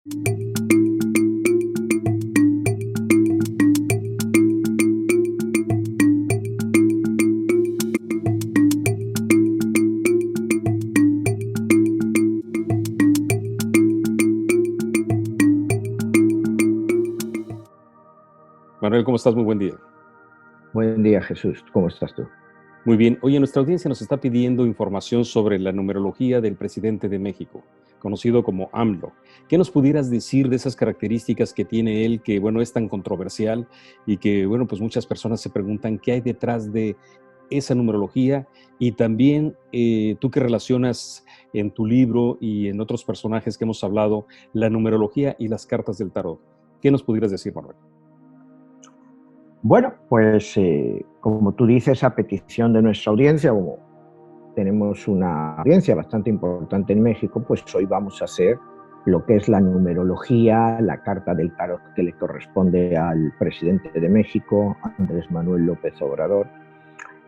Manuel, ¿cómo estás? Muy buen día. Buen día, Jesús. ¿Cómo estás tú? Muy bien. Oye, nuestra audiencia nos está pidiendo información sobre la numerología del presidente de México, conocido como AMLO. ¿Qué nos pudieras decir de esas características que tiene él, que, bueno, es tan controversial y que, bueno, pues muchas personas se preguntan qué hay detrás de esa numerología? Y también tú que relacionas en tu libro y en otros personajes que hemos hablado, la numerología y las cartas del tarot. ¿Qué nos pudieras decir, Manuel? Bueno, pues como tú dices, a petición de nuestra audiencia, como tenemos una audiencia bastante importante en México, pues hoy vamos a hacer lo que es la numerología, la carta del tarot que le corresponde al presidente de México, Andrés Manuel López Obrador,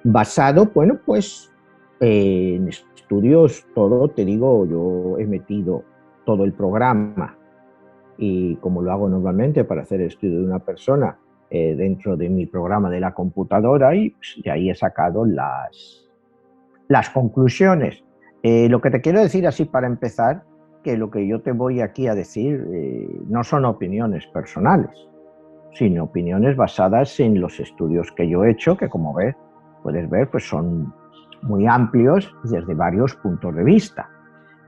basado, bueno, pues en estudios, todo, te digo, yo he metido todo el programa y como lo hago normalmente para hacer el estudio de una persona dentro de mi programa de la computadora y pues, de ahí he sacado las conclusiones. Lo que te quiero decir así para empezar, que lo que yo te voy aquí a decir no son opiniones personales, sino opiniones basadas en los estudios que yo he hecho, que como puedes ver, pues son muy amplios desde varios puntos de vista.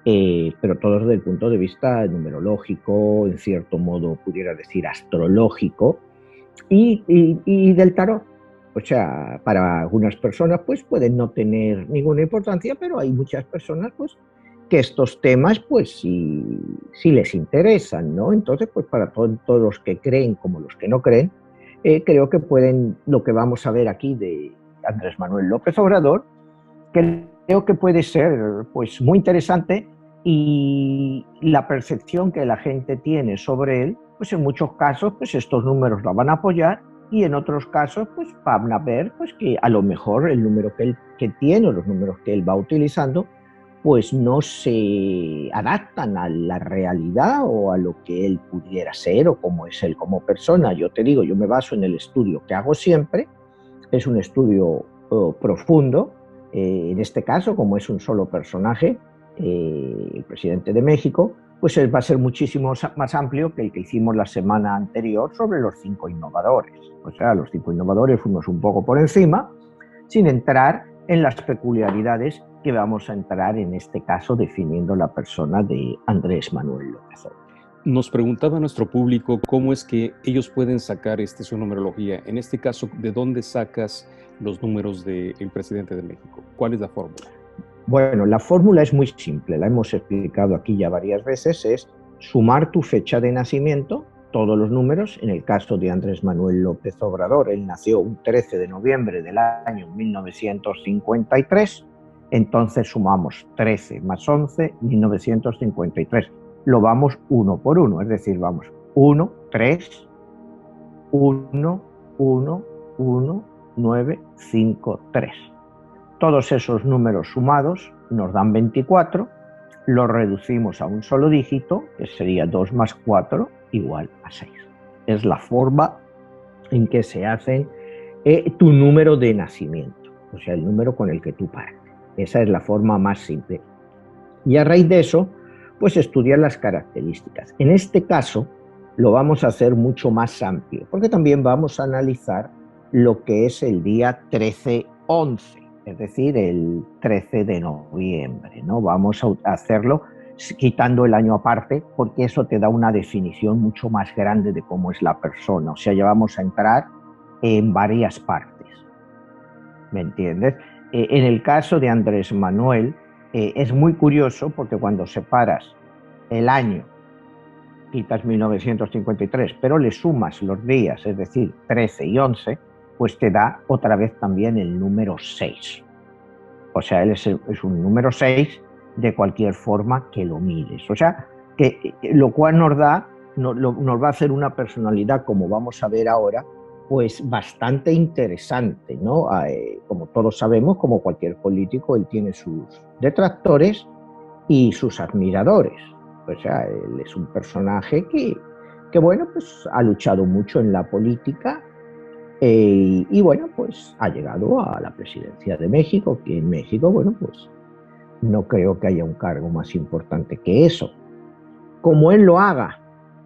Pero todo desde el punto de vista numerológico, en cierto modo pudiera decir astrológico, y del tarot. O sea, para algunas personas pues pueden no tener ninguna importancia, pero hay muchas personas pues que estos temas pues sí les interesan, ¿no? Entonces pues para todos los que creen como los que no creen, creo que pueden, lo que vamos a ver aquí de Andrés Manuel López Obrador, creo que puede ser pues muy interesante y la percepción que la gente tiene sobre él, pues en muchos casos pues estos números la van a apoyar y en otros casos pues van a ver pues que a lo mejor el número que tiene o los números que él va utilizando pues no se adaptan a la realidad o a lo que él pudiera ser o cómo es él como persona. Yo te digo, yo me baso en el estudio que hago siempre, es un estudio profundo. En este caso, como es un solo personaje, el presidente de México, pues él va a ser muchísimo más amplio que el que hicimos la semana anterior sobre los 5 innovadores. O sea, los 5 innovadores fuimos un poco por encima, sin entrar en las peculiaridades que vamos a entrar en este caso definiendo la persona de Andrés Manuel López Obrador. Nos preguntaba nuestro público cómo es que ellos pueden sacar su numerología. En este caso, ¿de dónde sacas los números del presidente de México? ¿Cuál es la fórmula? Bueno, la fórmula es muy simple, la hemos explicado aquí ya varias veces, es sumar tu fecha de nacimiento, todos los números, en el caso de Andrés Manuel López Obrador, él nació un 13 de noviembre del año 1953, entonces sumamos 13 más 11, 1953. Lo vamos uno por uno, es decir, vamos 1, 3, 1, 1, 1, 9, 5, 3. Todos esos números sumados nos dan 24, los reducimos a un solo dígito, que sería 2 más 4 igual a 6. Es la forma en que se hace tu número de nacimiento, o sea, el número con el que tú partes. Esa es la forma más simple. Y a raíz de eso, pues estudiar las características. En este caso, lo vamos a hacer mucho más amplio, porque también vamos a analizar lo que es el día 13-11, es decir, el 13 de noviembre, ¿no? Vamos a hacerlo quitando el año aparte, porque eso te da una definición mucho más grande de cómo es la persona. O sea, ya vamos a entrar en varias partes, ¿me entiendes? En el caso de Andrés Manuel, es muy curioso porque cuando separas el año, quitas 1953, pero le sumas los días, es decir, 13 y 11, pues te da otra vez también el número 6. O sea, él es un número 6 de cualquier forma que lo mires. O sea, lo cual nos va a hacer una personalidad, como vamos a ver ahora, pues bastante interesante, ¿no? Como todos sabemos, como cualquier político, él tiene sus detractores y sus admiradores. O sea, él es un personaje que bueno, pues ha luchado mucho en la política y bueno, pues ha llegado a la presidencia de México, que en México, bueno, pues no creo que haya un cargo más importante que eso. Como él lo haga,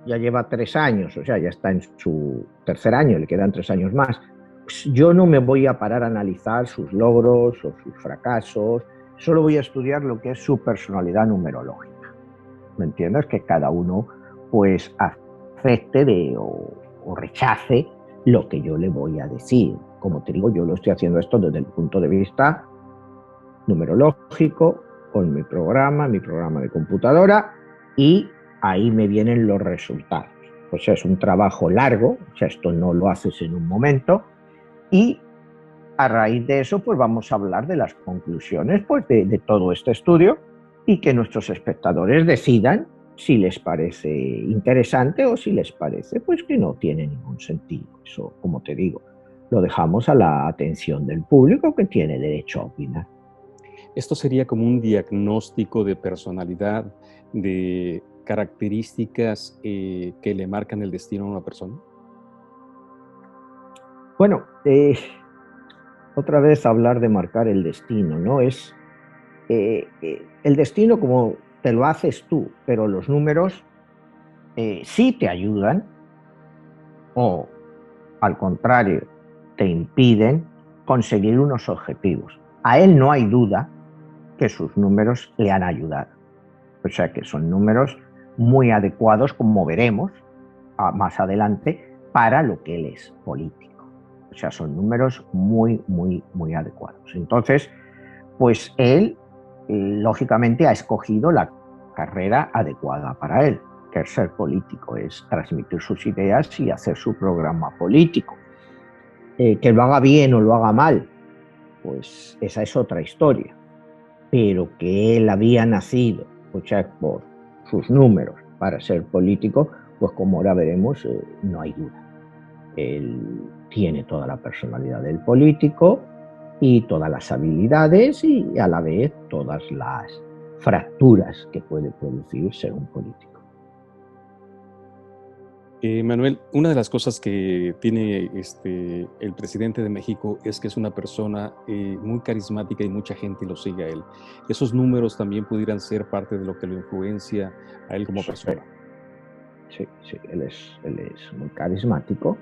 ya lleva 3 años, o sea, ya está en su tercer año, le quedan 3 años más. Pues yo no me voy a parar a analizar sus logros o sus fracasos, solo voy a estudiar lo que es su personalidad numerológica. ¿Me entiendes? Que cada uno pues acepte o rechace lo que yo le voy a decir. Como te digo, yo lo estoy haciendo esto desde el punto de vista numerológico, con mi programa de computadora, y ahí me vienen los resultados. O sea, es un trabajo largo, o sea, esto no lo haces en un momento, y a raíz de eso, pues vamos a hablar de las conclusiones pues, de todo este estudio y que nuestros espectadores decidan si les parece interesante o si les parece pues que no tiene ningún sentido. Eso, como te digo, lo dejamos a la atención del público que tiene derecho a opinar. ¿Esto sería como un diagnóstico de personalidad, de características que le marcan el destino a una persona? Bueno, otra vez hablar de marcar el destino, ¿no? Es el destino como te lo haces tú, pero los números sí te ayudan o, al contrario, te impiden conseguir unos objetivos. A él no hay duda que sus números le han ayudado. O sea que son números muy adecuados, como veremos más adelante, para lo que él es político. O sea, son números muy, muy, muy adecuados. Entonces, pues él, lógicamente, ha escogido la carrera adecuada para él, que es ser político, es transmitir sus ideas y hacer su programa político. Que lo haga bien o lo haga mal, pues esa es otra historia. Pero que él había nacido, o sea, por sus números para ser político, pues como ahora veremos, no hay duda. Él tiene toda la personalidad del político y todas las habilidades y a la vez todas las fracturas que puede producir ser un político. Manuel, una de las cosas que tiene el presidente de México es que es una persona muy carismática y mucha gente lo sigue a él. ¿Esos números también pudieran ser parte de lo que lo influencia a él como persona? Sí, él es muy carismático.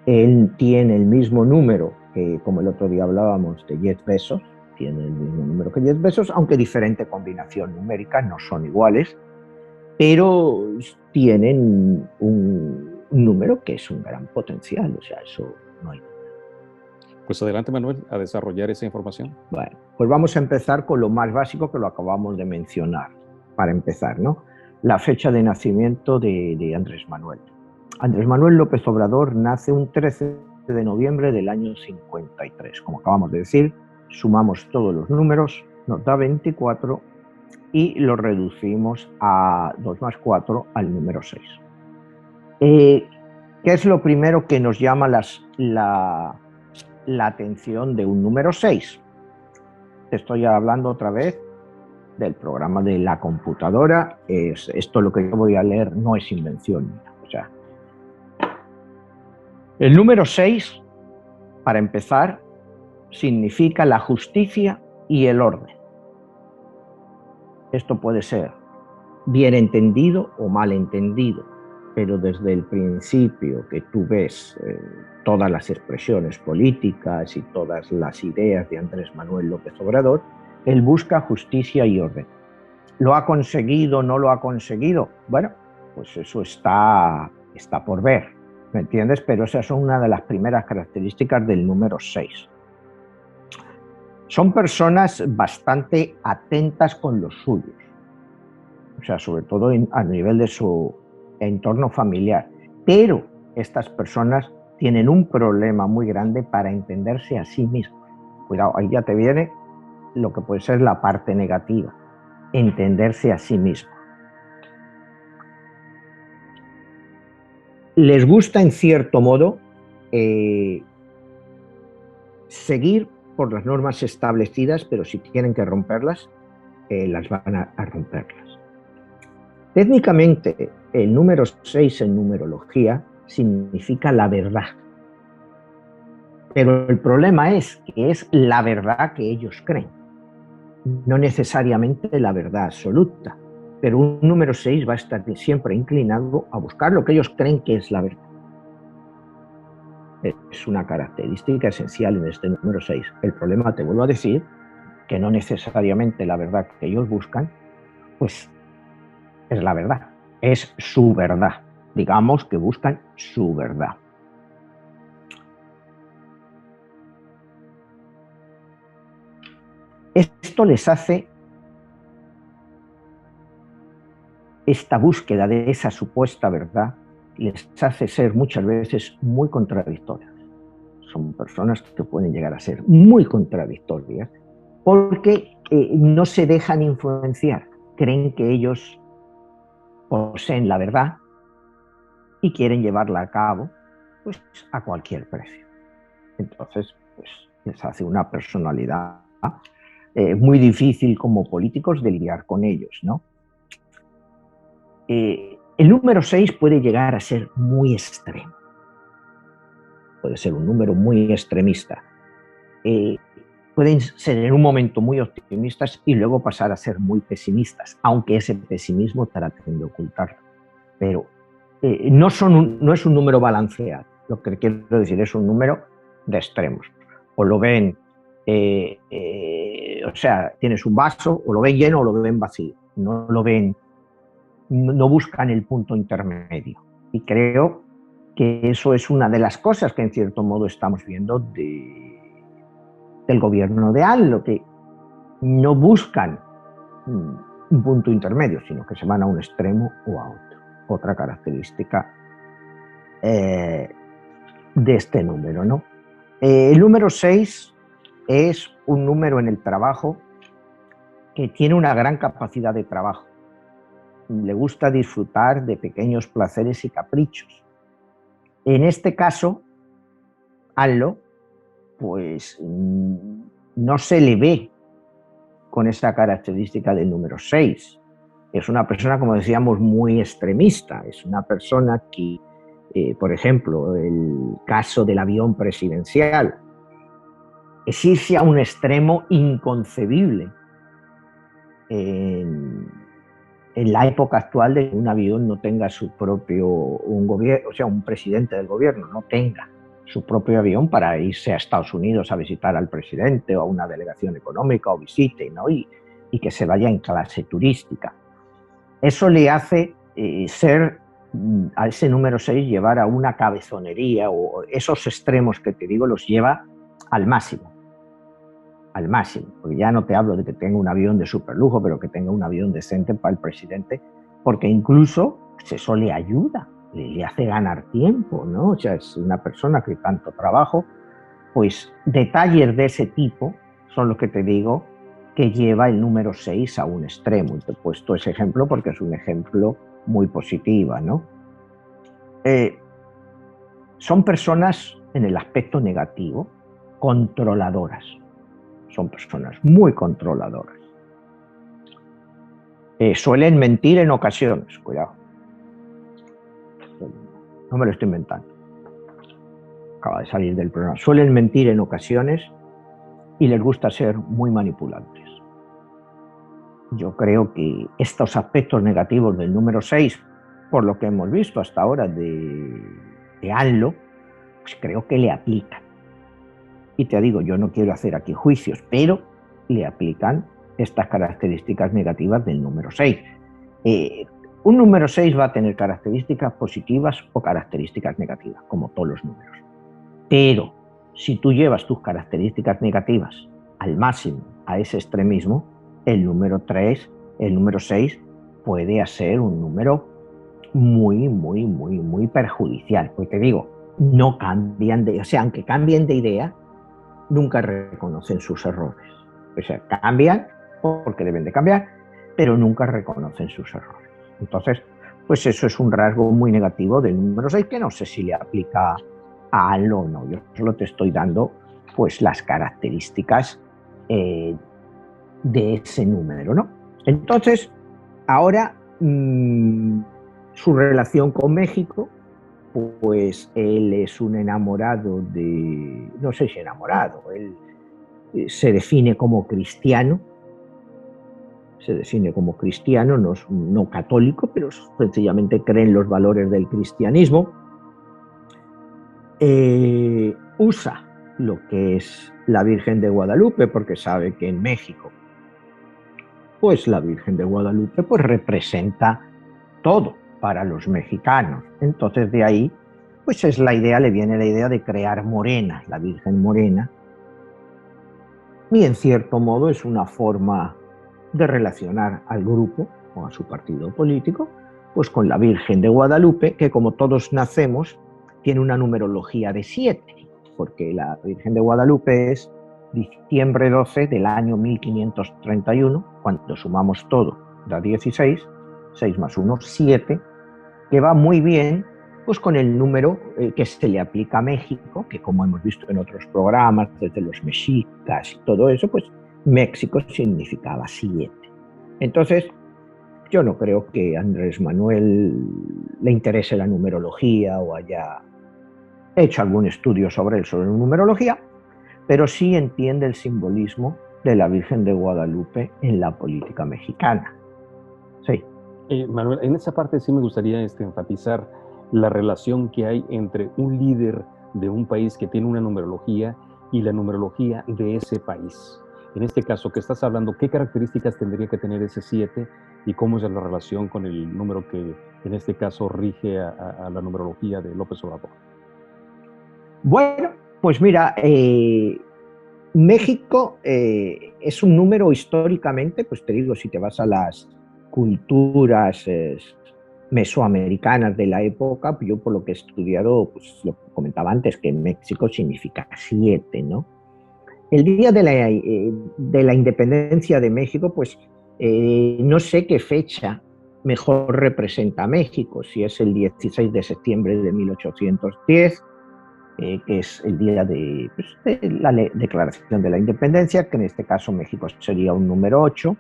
Él tiene el mismo número que, como el otro día hablábamos, de Jeff Bezos, tiene el mismo número que Jeff Bezos, aunque diferente combinación numérica, no son iguales, pero tienen un número que es un gran potencial, o sea, eso no hay duda. Pues adelante, Manuel, a desarrollar esa información. Bueno, pues vamos a empezar con lo más básico que lo acabamos de mencionar, para empezar, ¿no? La fecha de nacimiento de Andrés Manuel. Andrés Manuel López Obrador nace un 13 de noviembre del año 53. Como acabamos de decir, sumamos todos los números, nos da 24 y lo reducimos a 2 más 4 al número 6. ¿Qué es lo primero que nos llama la atención de un número 6? Te estoy hablando otra vez del programa de la computadora. Esto lo que yo voy a leer no es invención mía. O sea, el número 6, para empezar, significa la justicia y el orden. Esto puede ser bien entendido o mal entendido, pero desde el principio que tú ves todas las expresiones políticas y todas las ideas de Andrés Manuel López Obrador, él busca justicia y orden. ¿Lo ha conseguido? ¿No lo ha conseguido? Bueno, pues eso está por ver, ¿me entiendes? Pero esa es una de las primeras características del número 6. Son personas bastante atentas con los suyos, o sea, sobre todo a nivel de su entorno familiar. Pero estas personas tienen un problema muy grande para entenderse a sí mismos. Cuidado, ahí ya te viene lo que puede ser la parte negativa, entenderse a sí mismo. Les gusta, en cierto modo, seguir por las normas establecidas, pero si tienen que romperlas, las van a romperlas. Técnicamente, el número 6 en numerología significa la verdad. Pero el problema es que es la verdad que ellos creen, no necesariamente la verdad absoluta. Pero un número 6 va a estar siempre inclinado a buscar lo que ellos creen que es la verdad. Es una característica esencial en este número 6. El problema, te vuelvo a decir, que no necesariamente la verdad que ellos buscan, pues es la verdad, es su verdad. Digamos que buscan su verdad. Esto les hace, esta búsqueda de esa supuesta verdad, les hace ser muchas veces muy contradictorias. Son personas que pueden llegar a ser muy contradictorias porque no se dejan influenciar, creen que ellos poseen la verdad y quieren llevarla a cabo pues, a cualquier precio. Entonces, pues, les hace una personalidad muy difícil como políticos de lidiar con ellos, ¿no? El número 6 puede llegar a ser muy extremo. Puede ser un número muy extremista. Pueden ser en un momento muy optimistas y luego pasar a ser muy pesimistas, aunque ese pesimismo traten de ocultarlo. Pero no es un número balanceado. Lo que quiero decir es un número de extremos. O lo ven, o sea, tienes un vaso, o lo ven lleno o lo ven vacío. No lo ven, no buscan el punto intermedio. Y creo que eso es una de las cosas que en cierto modo estamos viendo del gobierno de AMLO, que no buscan un punto intermedio, sino que se van a un extremo o a otro. Otra característica de este número, ¿no? El número 6 es un número en el trabajo que tiene una gran capacidad de trabajo. Le gusta disfrutar de pequeños placeres y caprichos. En este caso, AMLO, pues no se le ve con esa característica del número 6. Es una persona, como decíamos, muy extremista. Es una persona que, por ejemplo, el caso del avión presidencial, es irse a un extremo inconcebible en la época actual de que un avión no tenga su propio, un gobierno, o sea, un presidente del gobierno no tenga su propio avión para irse a Estados Unidos a visitar al presidente o a una delegación económica o visite, ¿no? Y que se vaya en clase turística. Eso le hace ser a ese número 6 llevar a una cabezonería, o esos extremos que te digo los lleva al máximo, porque ya no te hablo de que tenga un avión de superlujo, pero que tenga un avión decente para el presidente, porque incluso pues eso le ayuda, le hace ganar tiempo, ¿no? O sea, es una persona que tanto trabajo, pues detalles de ese tipo son los que te digo que lleva el número 6 a un extremo. Y te he puesto ese ejemplo porque es un ejemplo muy positiva, ¿no? Son personas en el aspecto negativo controladoras. Son personas muy controladoras. Suelen mentir en ocasiones, cuidado. No me lo estoy inventando. Acaba de salir del programa. Suelen mentir en ocasiones y les gusta ser muy manipulantes. Yo creo que estos aspectos negativos del número 6, por lo que hemos visto hasta ahora de AMLO, pues creo que le aplican. Y te digo, yo no quiero hacer aquí juicios, pero le aplican estas características negativas del número 6. Un número 6 va a tener características positivas o características negativas, como todos los números. Pero si tú llevas tus características negativas al máximo, a ese extremismo, el número 6 puede ser un número muy, muy, muy, muy perjudicial. Porque te digo, no cambian o sea, aunque cambien de idea, nunca reconocen sus errores. O sea, cambian porque deben de cambiar, pero nunca reconocen sus errores. Entonces, pues eso es un rasgo muy negativo del número 6 que no sé si le aplica a AMLO o no. Yo solo te estoy dando pues las características de ese número, ¿no? Entonces, ahora su relación con México, pues él es un enamorado no sé si enamorado, él se define como cristiano, no católico, pero sencillamente cree en los valores del cristianismo. Usa lo que es la Virgen de Guadalupe, porque sabe que en México, pues la Virgen de Guadalupe pues representa todo para los mexicanos. Entonces de ahí, pues le viene la idea de crear Morena, la Virgen Morena, y en cierto modo es una forma de relacionar al grupo o a su partido político, pues con la Virgen de Guadalupe, que como todos nacemos, tiene una numerología de 7, porque la Virgen de Guadalupe es diciembre 12 del año 1531, cuando sumamos todo da 16, 6 más 1, 7, que va muy bien pues con el número que se le aplica a México, que como hemos visto en otros programas, desde los mexicas y todo eso, pues México significaba 7. Entonces, yo no creo que a Andrés Manuel le interese la numerología o haya hecho algún estudio sobre numerología, pero sí entiende el simbolismo de la Virgen de Guadalupe en la política mexicana. Sí. Manuel, en esa parte sí me gustaría enfatizar la relación que hay entre un líder de un país que tiene una numerología y la numerología de ese país. En este caso que estás hablando, ¿qué características tendría que tener ese 7 y cómo es la relación con el número que en este caso rige a la numerología de López Obrador? Bueno, pues mira, México es un número históricamente, pues te digo, si te vas a las culturas mesoamericanas de la época, yo por lo que he estudiado, pues lo que comentaba antes, que en México significa 7, ¿no? El día de la independencia de México, pues no sé qué fecha mejor representa a México, si es el 16 de septiembre de 1810, que es el día de la declaración de la independencia, que en este caso México sería un número 8,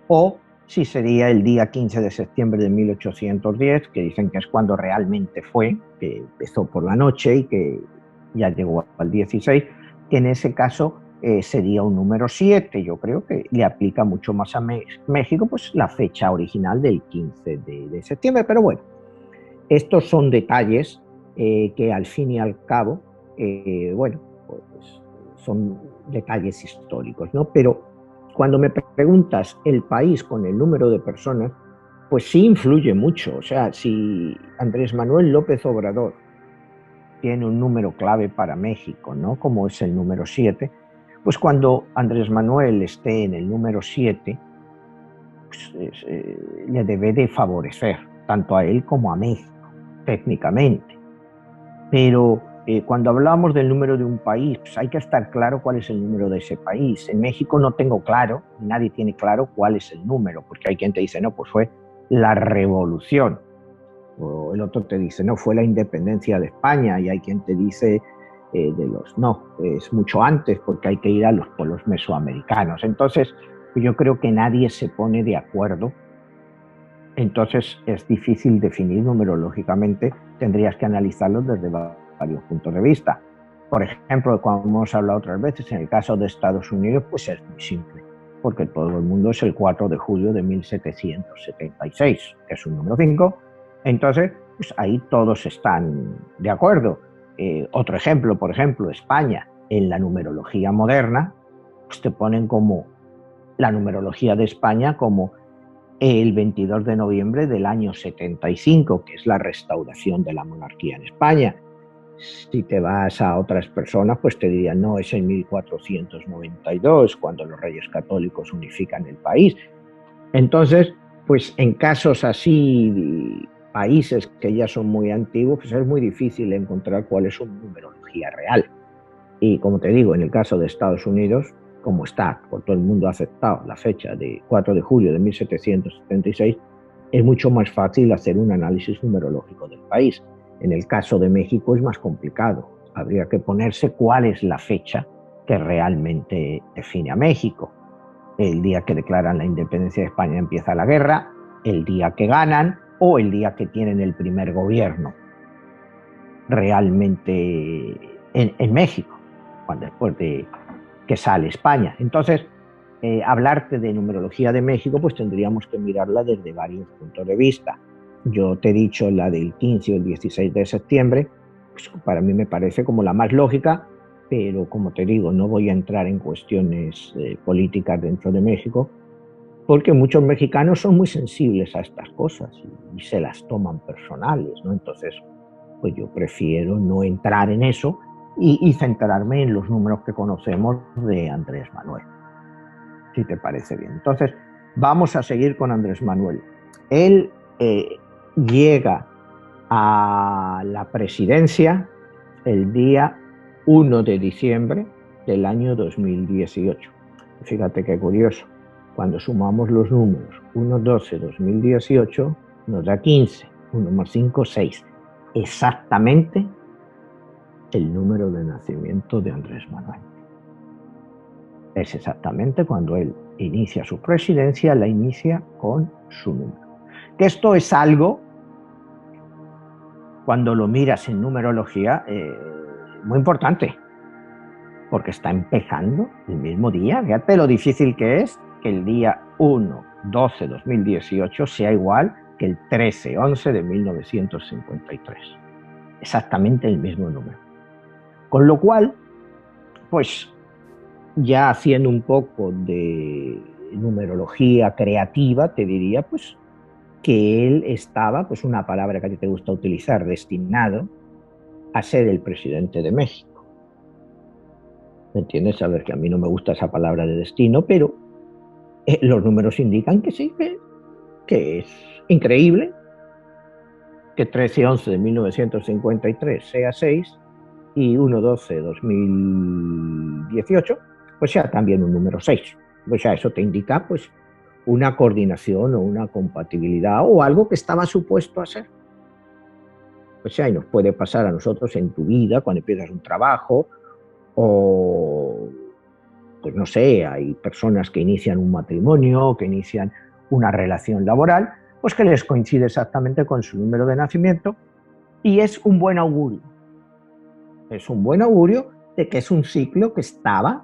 o si sería el día 15 de septiembre de 1810, que dicen que es cuando realmente fue, que empezó por la noche y que ya llegó al 16, que en ese caso sería un número 7. Yo creo que le aplica mucho más a México pues la fecha original del 15 de septiembre, pero bueno, estos son detalles que al fin y al cabo, bueno, pues son detalles históricos, ¿no? Pero cuando me preguntas el país con el número de personas, pues sí influye mucho. O sea, si Andrés Manuel López Obrador tiene un número clave para México, ¿no? Como es el número 7, pues cuando Andrés Manuel esté en el número 7, pues, le debe de favorecer tanto a él como a México, técnicamente. Pero cuando hablamos del número de un país, pues hay que estar claro cuál es el número de ese país. En México no tengo claro, nadie tiene claro cuál es el número, porque hay quien te dice, no, pues fue la revolución. O el otro te dice, no, fue la independencia de España. Y hay quien te dice, no, es mucho antes, porque hay que ir a los pueblos mesoamericanos. Entonces, yo creo que nadie se pone de acuerdo. Entonces es difícil definir numerológicamente, tendrías que analizarlo desde varios puntos de vista. Por ejemplo, como hemos hablado otras veces, en el caso de Estados Unidos, pues es muy simple, porque todo el mundo es el 4 de julio de 1776, que es un número 5, entonces pues ahí todos están de acuerdo. Otro ejemplo, por ejemplo, España, en la numerología moderna, pues te ponen como la numerología de España como el 22 de noviembre del año 75, que es la restauración de la monarquía en España. Si te vas a otras personas, pues te dirían, no, es en 1492, cuando los reyes católicos unifican el país. Entonces, pues en casos así, países que ya son muy antiguos, pues es muy difícil encontrar cuál es su numerología real. Y como te digo, en el caso de Estados Unidos, como está, por todo el mundo ha aceptado la fecha de 4 de julio de 1776, es mucho más fácil hacer un análisis numerológico del país. En el caso de México es más complicado. Habría que ponerse cuál es la fecha que realmente define a México. El día que declaran la independencia de España empieza la guerra, el día que ganan o el día que tienen el primer gobierno realmente en México, después de que sale España. Entonces, hablarte de numerología de México, pues tendríamos que mirarla desde varios puntos de vista. Yo te he dicho la del 15 o el 16 de septiembre, pues para mí me parece como la más lógica, pero como te digo, no voy a entrar en cuestiones políticas dentro de México, porque muchos mexicanos son muy sensibles a estas cosas y se las toman personales, ¿no? Entonces, pues yo prefiero no entrar en eso y centrarme en los números que conocemos de Andrés Manuel, si te parece bien. Entonces, vamos a seguir con Andrés Manuel. Él llega a la presidencia el día 1 de diciembre del año 2018. Fíjate qué curioso. Cuando sumamos los números 1, 12, 2018, nos da 15. 1 más 5, 6. Exactamente el número de nacimiento de Andrés Manuel. Es exactamente cuando él inicia su presidencia, la inicia con su número. Que esto es algo, cuando lo miras en numerología, muy importante, porque está empezando el mismo día. Fíjate lo difícil que es que el día 1/12/2018 sea igual que el 13/11 de 1953. Exactamente el mismo número. Con lo cual, pues ya haciendo un poco de numerología creativa, te diría pues que él estaba, pues una palabra que a ti te gusta utilizar, destinado a ser el presidente de México. ¿Me entiendes? Sabes que a mí no me gusta esa palabra de destino, pero los números indican que sí, que es increíble que 13/11 de 1953 sea 6 y 1/12/2018 pues sea también un número 6. O sea, eso te indica pues una coordinación o una compatibilidad o algo que estaba supuesto a ser. O sea, y nos puede pasar a nosotros en tu vida cuando empiezas un trabajo o, pues no sé, hay personas que inician un matrimonio, que inician una relación laboral, pues que les coincide exactamente con su número de nacimiento y es un buen augurio. Es un buen augurio de que es un ciclo que estaba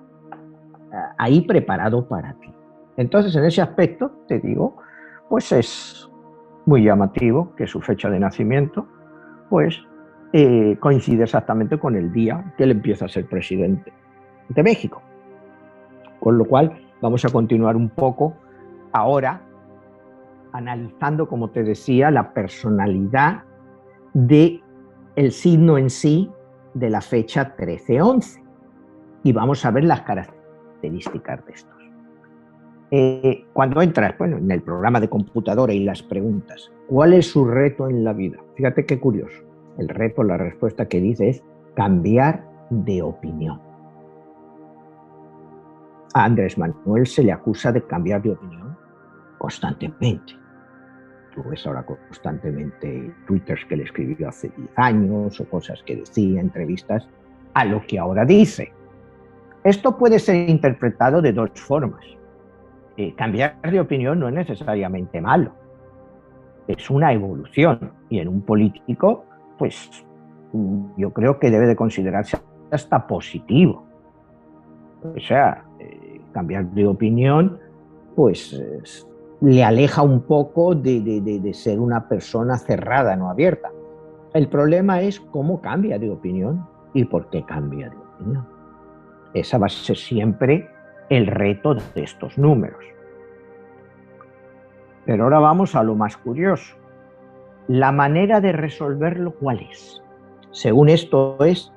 ahí preparado para ti. Entonces, en ese aspecto, te digo, pues es muy llamativo que su fecha de nacimiento, pues coincide exactamente con el día que él empieza a ser presidente de México. Con lo cual, vamos a continuar un poco ahora analizando, como te decía, la personalidad del signo en sí de la fecha 13/11. Y vamos a ver las características de estos. Cuando entras, bueno, en el programa de computadora y las preguntas, ¿cuál es su reto en la vida? Fíjate qué curioso. El reto, la respuesta que dice es cambiar de opinión. A Andrés Manuel se le acusa de cambiar de opinión constantemente. Tú ves ahora constantemente twitters que le escribió hace 10 años o cosas que decía, entrevistas, a lo que ahora dice. Esto puede ser interpretado de dos formas. Cambiar de opinión no es necesariamente malo. Es una evolución. Y en un político, pues yo creo que debe de considerarse hasta positivo. O sea, cambiar de opinión, pues le aleja un poco de ser una persona cerrada, no abierta. El problema es cómo cambia de opinión y por qué cambia de opinión. Esa va a ser siempre el reto de estos números. Pero ahora vamos a lo más curioso. La manera de resolverlo, ¿cuál es? Según esto es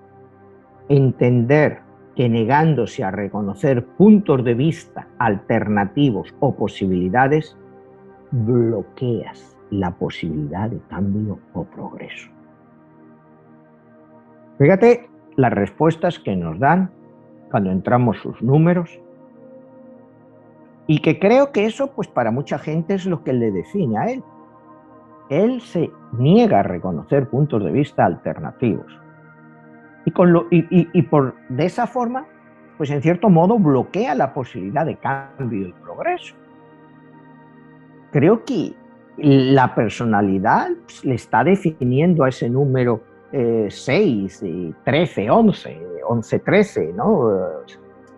entender que negándose a reconocer puntos de vista alternativos o posibilidades, bloqueas la posibilidad de cambio o progreso. Fíjate las respuestas que nos dan cuando entramos sus números y que creo que eso pues para mucha gente es lo que le define a él. Él se niega a reconocer puntos de vista alternativos y de esa forma pues en cierto modo bloquea la posibilidad de cambio y progreso. Creo que La personalidad pues, le está definiendo a ese número 6, 13, 11, 11, 13, ¿no?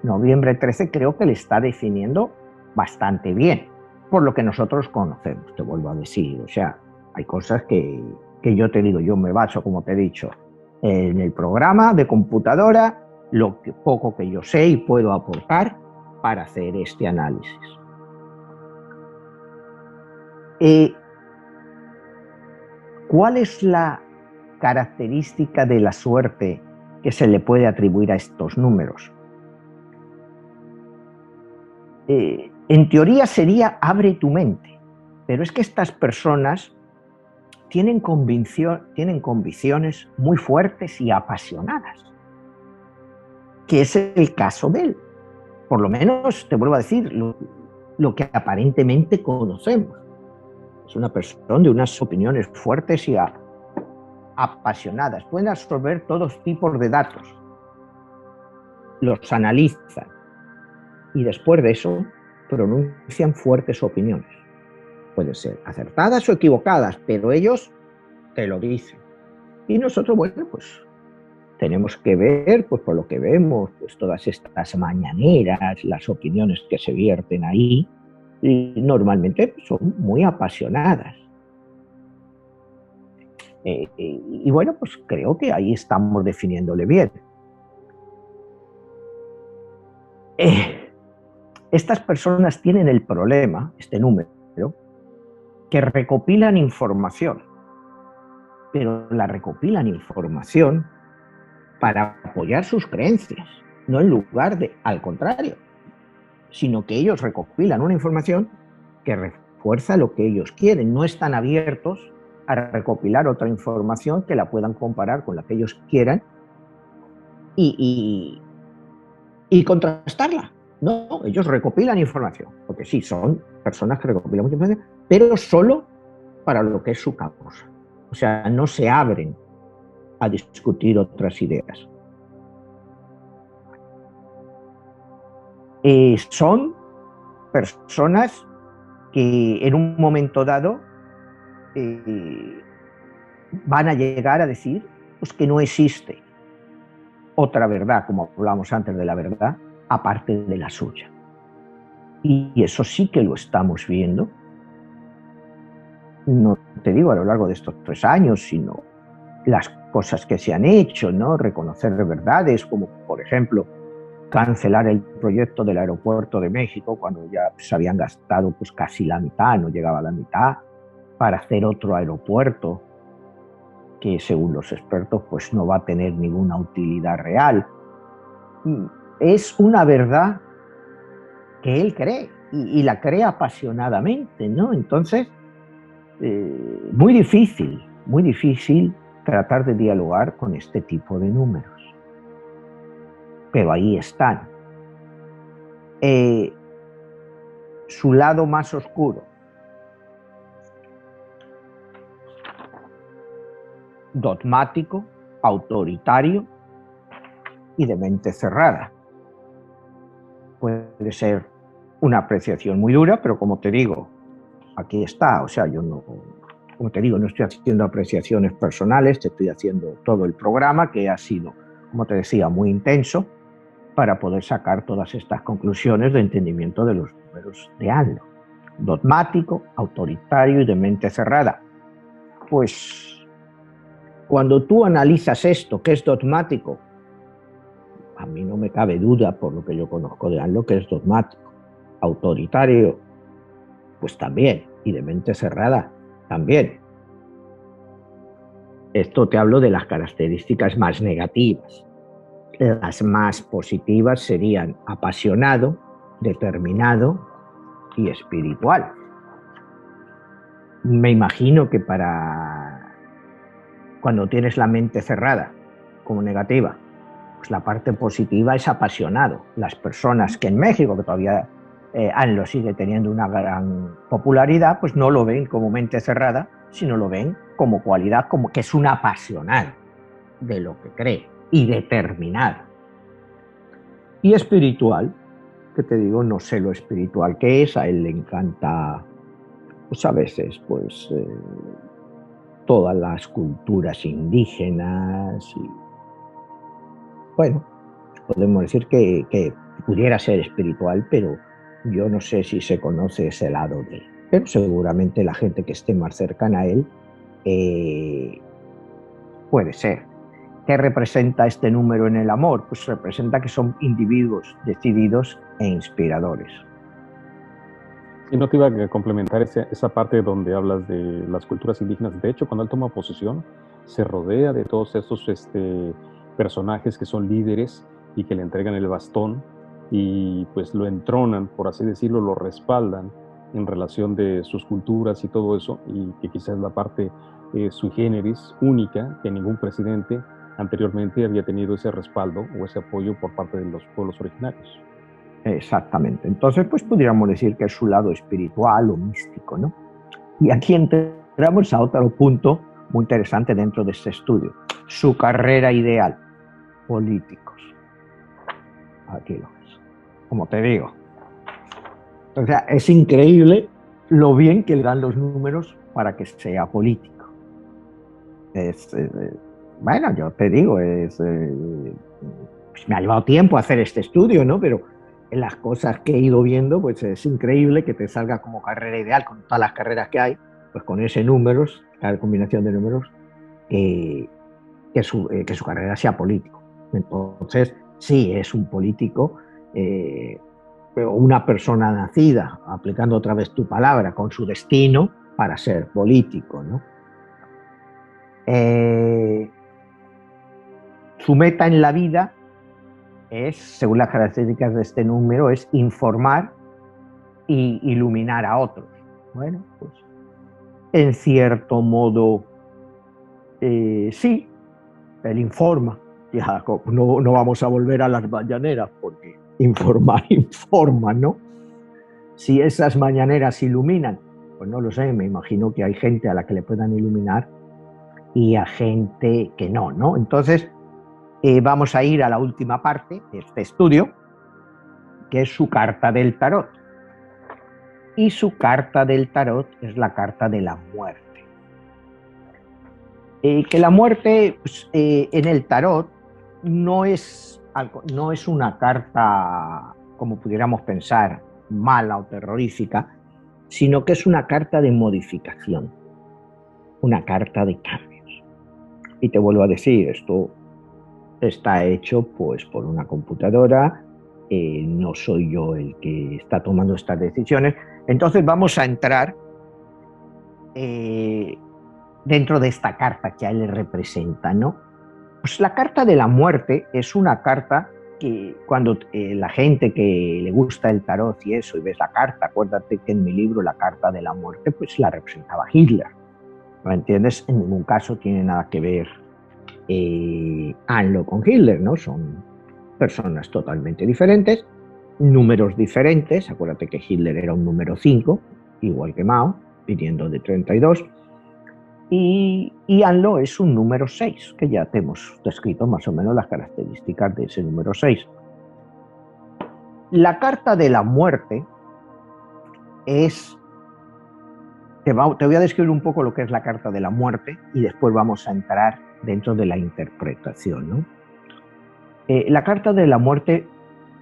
Noviembre 13 creo que le está definiendo bastante bien, por lo que nosotros conocemos, te vuelvo a decir. O sea, hay cosas que yo te digo, yo me baso, como te he dicho, en el programa de computadora, lo que, poco que yo sé y puedo aportar para hacer este análisis. ¿Cuál es la característica de la suerte que se le puede atribuir a estos números? En teoría sería abre tu mente, pero es que estas personas tienen convicciones muy fuertes y apasionadas, que es el caso de él. Por lo menos, te vuelvo a decir, lo que aparentemente conocemos. Es una persona de unas opiniones fuertes y apasionadas. Pueden absorber todos tipos de datos, los analizan y después de eso pronuncian fuertes opiniones. Pueden ser acertadas o equivocadas, pero ellos te lo dicen. Y nosotros, bueno, pues tenemos que ver, pues por lo que vemos, pues todas estas mañaneras, las opiniones que se vierten ahí, y normalmente son muy apasionadas. Y bueno, pues creo que ahí estamos definiéndole bien. Estas personas tienen el problema, este número, que recopilan información, pero la recopilan información para apoyar sus creencias, no en lugar de, al contrario, sino que ellos recopilan una información que refuerza lo que ellos quieren, no están abiertos a recopilar otra información que la puedan comparar con la que ellos quieran y contrastarla. No, ellos recopilan información, porque sí, son personas que recopilan mucha información, pero solo para lo que es su causa. O sea, no se abren a discutir otras ideas. Son personas que en un momento dado van a llegar a decir pues, que no existe otra verdad, como hablamos antes de la verdad, aparte de la suya. Y eso sí que lo estamos viendo, no te digo a lo largo de estos 3 años, sino las cosas que se han hecho, ¿no? Reconocer verdades, como por ejemplo cancelar el proyecto del aeropuerto de México cuando ya se habían gastado pues casi la mitad, no llegaba a la mitad, para hacer otro aeropuerto que según los expertos pues no va a tener ninguna utilidad real. Es una verdad que él cree y la cree apasionadamente, ¿no? Entonces, muy difícil tratar de dialogar con este tipo de números. Pero ahí están. Su lado más oscuro. Dogmático, autoritario y de mente cerrada. Puede ser una apreciación muy dura, pero como te digo, aquí está. O sea, yo no, como te digo, no estoy haciendo apreciaciones personales, te estoy haciendo todo el programa que ha sido, como te decía, muy intenso para poder sacar todas estas conclusiones de entendimiento de los números de AMLO. Dogmático, autoritario y de mente cerrada. Pues cuando tú analizas esto, que es dogmático, a mí no me cabe duda, por lo que yo conozco de AMLO, que es dogmático. Autoritario, pues también, y de mente cerrada, también. Esto te hablo de las características más negativas. Las más positivas serían apasionado, determinado y espiritual. Me imagino que para cuando tienes la mente cerrada como negativa, pues la parte positiva es apasionado. Las personas que en México, que todavía AMLO sigue teniendo una gran popularidad, pues no lo ven como mente cerrada, sino lo ven como cualidad, como que es un apasionado de lo que cree y determinado. Y espiritual, que te digo, no sé lo espiritual que es, a él le encanta pues a veces, pues todas las culturas indígenas y, bueno, podemos decir que pudiera ser espiritual, pero yo no sé si se conoce ese lado de él. Pero seguramente la gente que esté más cercana a él eh, puede ser. ¿Qué representa este número en el amor? Pues representa que son individuos decididos e inspiradores. Y no te iba a complementar esa parte donde hablas de las culturas indígenas. De hecho, cuando él toma posesión, se rodea de todos estos personajes que son líderes y que le entregan el bastón y pues lo entronan, por así decirlo, lo respaldan en relación de sus culturas y todo eso, y que quizás es la parte sui generis, única, que ningún presidente anteriormente había tenido ese respaldo o ese apoyo por parte de los pueblos originarios. Exactamente. Entonces, pues pudiéramos decir que es su lado espiritual o místico, ¿no? Y aquí entramos a otro punto muy interesante dentro de este estudio. Su carrera ideal, políticos. Aquí lo ves. Como te digo. O sea, es increíble lo bien que le dan los números para que sea político. Bueno, yo te digo, pues me ha llevado tiempo hacer este estudio, ¿no? Pero en las cosas que he ido viendo, pues es increíble que te salga como carrera ideal con todas las carreras que hay, pues con ese números, cada combinación de números, que su carrera sea político. Entonces, sí, es un político, pero una persona nacida, aplicando otra vez tu palabra, con su destino para ser político, ¿no? Su meta en la vida es, según las características de este número, es informar e iluminar a otros. Bueno, pues en cierto modo, sí, él informa. Ya no vamos a volver a las mañaneras porque informar informa, ¿no? Si esas mañaneras iluminan, pues no lo sé, me imagino que hay gente a la que le puedan iluminar y a gente que no, ¿no? Entonces, vamos a ir a la última parte de este estudio, que es su carta del tarot. Y su carta del tarot es la carta de la muerte. Que la muerte, pues, en el tarot no es una carta, como pudiéramos pensar, mala o terrorífica, sino que es una carta de modificación, una carta de cambios. Y te vuelvo a decir, esto está hecho pues por una computadora, no soy yo el que está tomando estas decisiones. Entonces vamos a entrar dentro de esta carta que a él le representa, ¿no? Pues la carta de la muerte es una carta que cuando la gente que le gusta el tarot y eso, y ves la carta, acuérdate que en mi libro la carta de la muerte pues la representaba Hitler, ¿no entiendes? En ningún caso tiene nada que ver Anlo con Hitler, ¿no? Son personas totalmente diferentes, números diferentes, acuérdate que Hitler era un número 5, igual que Mao, viniendo de 32, y Anlo es un número 6, que ya te hemos descrito más o menos las características de ese número 6. La carta de la muerte es... Te voy a describir un poco lo que es la carta de la muerte y después vamos a entrar dentro de la interpretación, ¿no? La carta de la muerte,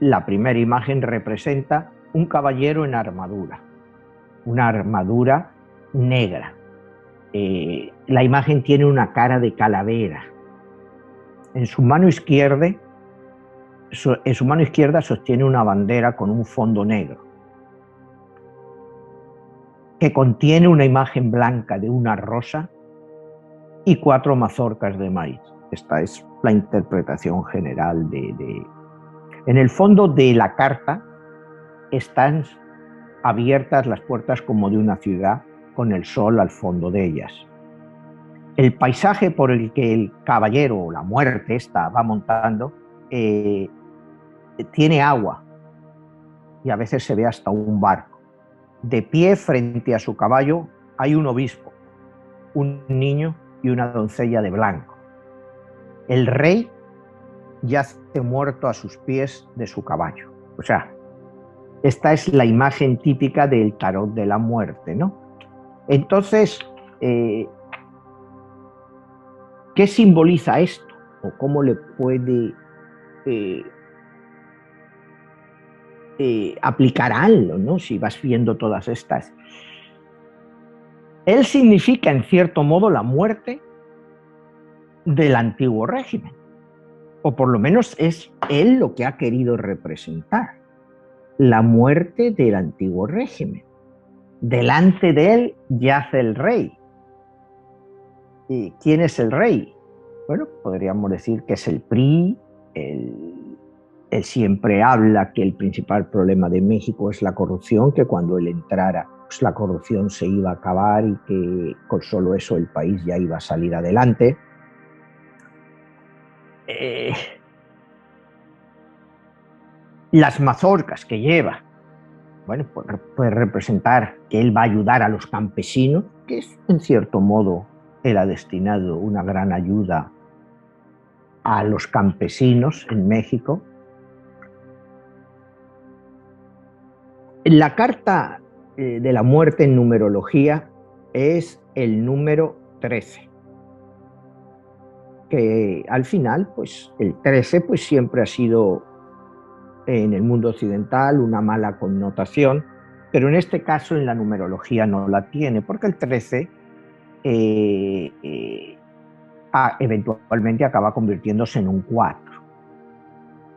la primera imagen representa un caballero en armadura, una armadura negra. La imagen tiene una cara de calavera. En su mano izquierda sostiene una bandera con un fondo negro, que contiene una imagen blanca de una rosa y 4 mazorcas de maíz. Esta es la interpretación general En el fondo de la carta están abiertas las puertas como de una ciudad, con el sol al fondo de ellas. El paisaje por el que el caballero o la muerte va montando tiene agua y a veces se ve hasta un barco. De pie frente a su caballo hay un obispo, un niño y una doncella de blanco. El rey yace muerto a sus pies de su caballo. O sea, esta es la imagen típica del tarot de la muerte, ¿no? Entonces, ¿qué simboliza esto? ¿O cómo le puede aplicar algo, ¿no? Si vas viendo todas estas. Él significa, en cierto modo, la muerte del antiguo régimen. O por lo menos es él lo que ha querido representar. La muerte del antiguo régimen. Delante de él yace el rey. ¿Y quién es el rey? Bueno, podríamos decir que es el PRI. Él siempre habla que el principal problema de México es la corrupción, que cuando él entrara, pues la corrupción se iba a acabar y que con solo eso el país ya iba a salir adelante. Las mazorcas que lleva, bueno, puede representar que él va a ayudar a los campesinos, que es, en cierto modo, él ha destinado una gran ayuda a los campesinos en México. La carta de la muerte en numerología es el número 13, que al final, pues el 13 pues siempre ha sido en el mundo occidental una mala connotación, pero en este caso en la numerología no la tiene, porque el 13 eventualmente acaba convirtiéndose en un 4,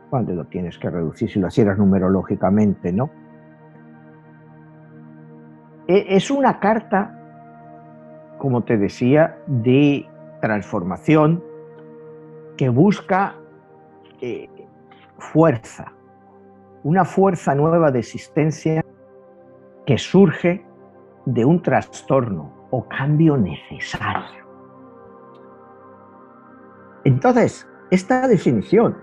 cuando lo tienes que reducir si lo hicieras numerológicamente, ¿no? Es una carta, como te decía, de transformación que busca fuerza, una fuerza nueva de existencia que surge de un trastorno o cambio necesario. Entonces, esta definición,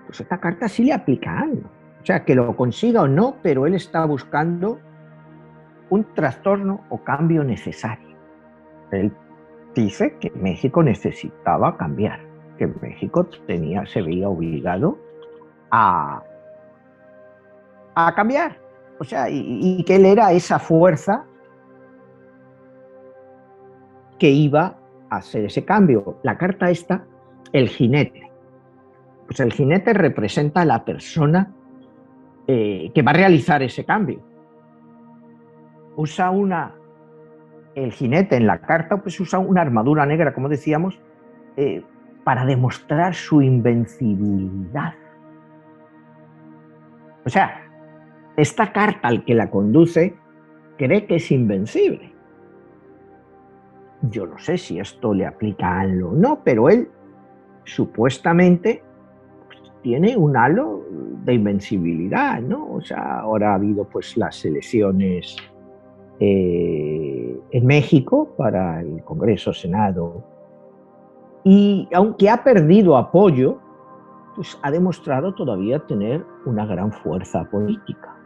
pues esta carta sí le aplica algo. O sea, que lo consiga o no, pero él está buscando un trastorno o cambio necesario. Él dice que México necesitaba cambiar, que México se veía obligado a cambiar. O sea, y que él era esa fuerza que iba a hacer ese cambio. La carta esta, el jinete. Pues el jinete representa a la persona que va a realizar ese cambio. Usa el jinete en la carta, pues usa una armadura negra, como decíamos, para demostrar su invencibilidad. O sea, esta carta, al que la conduce, cree que es invencible. Yo no sé si esto le aplica a algo o no, pero él supuestamente pues, tiene un halo de invencibilidad, ¿no? O sea, ahora ha habido pues las elecciones en México para el Congreso, Senado, y aunque ha perdido apoyo, pues ha demostrado todavía tener una gran fuerza política.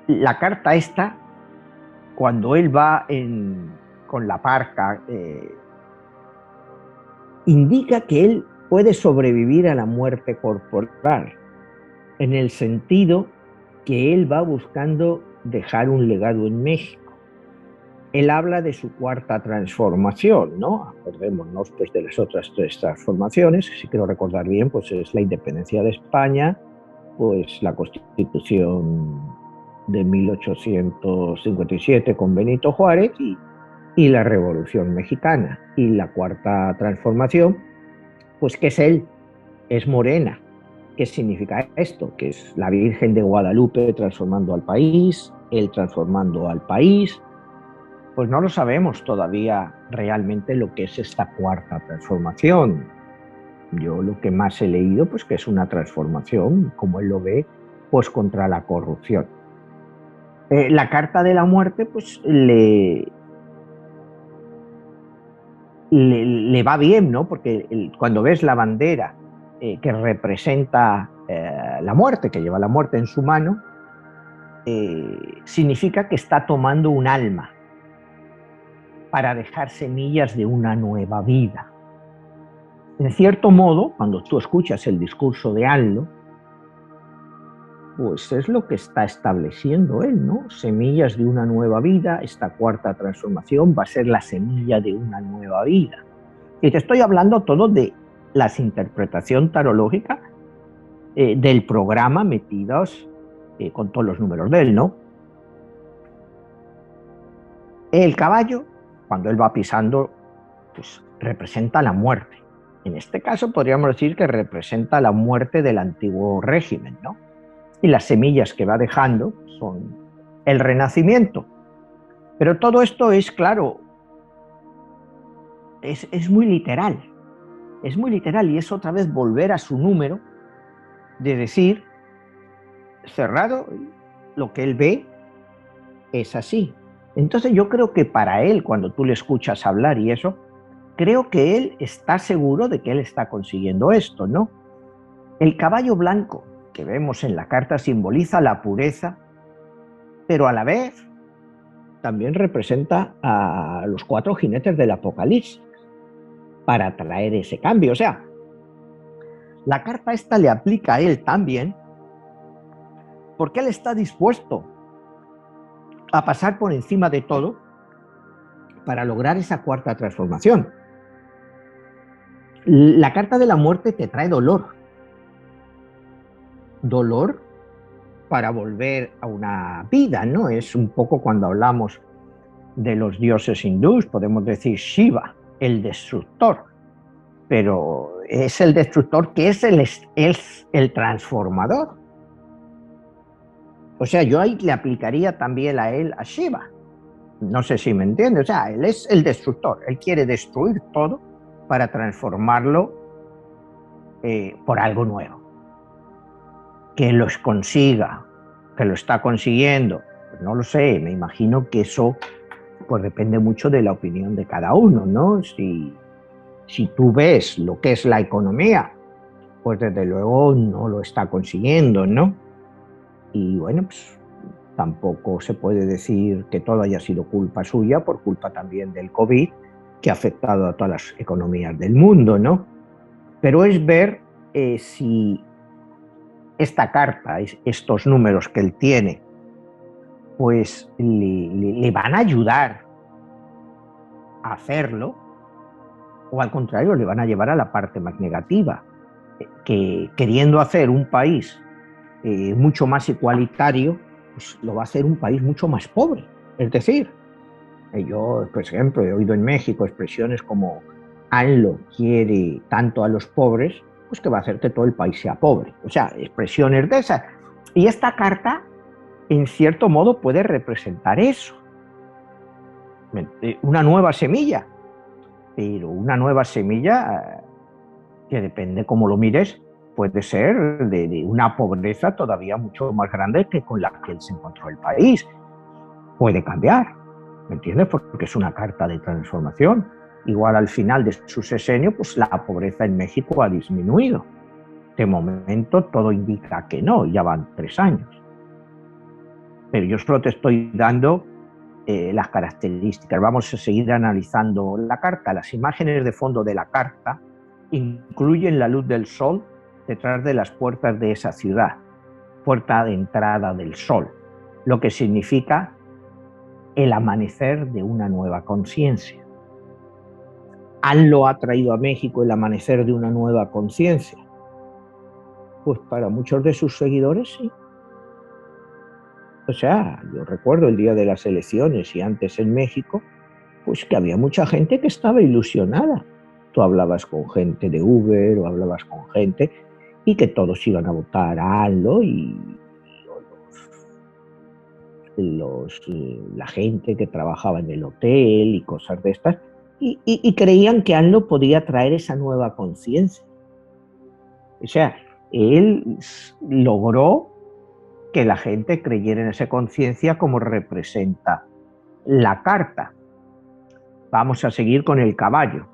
La carta esta, cuando él va con la parca, indica que él puede sobrevivir a la muerte corporal, en el sentido que él va buscando dejar un legado en México. Él habla de su cuarta transformación, ¿no? Acordémonos pues, de las otras 3 transformaciones, si quiero recordar bien, pues es la independencia de España, pues la Constitución de 1857 con Benito Juárez y la Revolución Mexicana. Y la cuarta transformación, pues que es él, es Morena. ¿Qué significa esto? Que es la Virgen de Guadalupe transformando al país, él transformando al país. Pues no lo sabemos todavía realmente lo que es esta cuarta transformación. Yo lo que más he leído, pues que es una transformación, como él lo ve, pues contra la corrupción. La carta de la muerte, pues le va bien, ¿no? Porque cuando ves la bandera que representa la muerte, que lleva la muerte en su mano, significa que está tomando un alma para dejar semillas de una nueva vida. En cierto modo, cuando tú escuchas el discurso de AMLO, pues es lo que está estableciendo él, ¿no? Semillas de una nueva vida, esta cuarta transformación va a ser la semilla de una nueva vida. Y te estoy hablando todo de las interpretación tarológica del programa metidos con todos los números de él, ¿no? El caballo, cuando él va pisando, pues representa la muerte. En este caso podríamos decir que representa la muerte del antiguo régimen, ¿no? Y las semillas que va dejando son el renacimiento. Pero todo esto es, claro, es muy literal. Es muy literal y es otra vez volver a su número de decir, cerrado, lo que él ve es así. Entonces yo creo que para él, cuando tú le escuchas hablar y eso, creo que él está seguro de que él está consiguiendo esto, ¿no? El caballo blanco que vemos en la carta simboliza la pureza, pero a la vez también representa a los 4 jinetes del Apocalipsis para traer ese cambio. O sea, la carta esta le aplica a él también porque él está dispuesto a pasar por encima de todo para lograr esa cuarta transformación. La carta de la muerte te trae dolor. Dolor para volver a una vida, ¿no? Es un poco cuando hablamos de los dioses hindús, podemos decir Shiva, el destructor, pero es el destructor que es el transformador. O sea, yo ahí le aplicaría también a él a Shiva. No sé si me entiende. O sea, él es el destructor. Él quiere destruir todo para transformarlo por algo nuevo. Que los consiga, que lo está consiguiendo, pues no lo sé. Me imagino que eso pues depende mucho de la opinión de cada uno, ¿no? Si tú ves lo que es la economía, pues desde luego no lo está consiguiendo, ¿no? Y bueno, pues tampoco se puede decir que todo haya sido culpa suya, por culpa también del COVID, que ha afectado a todas las economías del mundo, ¿no? Pero es ver si esta carta, estos números que él tiene, pues le van a ayudar a hacerlo, o al contrario, le van a llevar a la parte más negativa, que queriendo hacer un país mucho más igualitario, pues lo va a hacer un país mucho más pobre. Es decir, yo, por ejemplo, he oído en México expresiones como ANLO quiere tanto a los pobres, pues que va a hacer que todo el país sea pobre. O sea, expresiones de esas. Y esta carta, en cierto modo, puede representar eso. Una nueva semilla, pero una nueva semilla que depende cómo lo mires, puede ser de una pobreza todavía mucho más grande que con la que él se encontró el país. Puede cambiar, ¿me entiendes? Porque es una carta de transformación. Igual al final de su sexenio, pues la pobreza en México ha disminuido. De momento todo indica que no, ya van 3 años. Pero yo solo te estoy dando las características. Vamos a seguir analizando la carta. Las imágenes de fondo de la carta incluyen la luz del sol detrás de las puertas de esa ciudad, puerta de entrada del sol, lo que significa el amanecer de una nueva conciencia. ¿ANLO ha traído a México el amanecer de una nueva conciencia? Pues para muchos de sus seguidores sí. O sea, yo recuerdo el día de las elecciones y antes en México, pues que había mucha gente que estaba ilusionada. Tú hablabas con gente de Uber o hablabas con gente y que todos iban a votar a ANLO y la gente que trabajaba en el hotel y cosas de estas, y creían que ANLO podía traer esa nueva conciencia. O sea, él logró que la gente creyera en esa conciencia como representa la carta. Vamos a seguir con el caballo.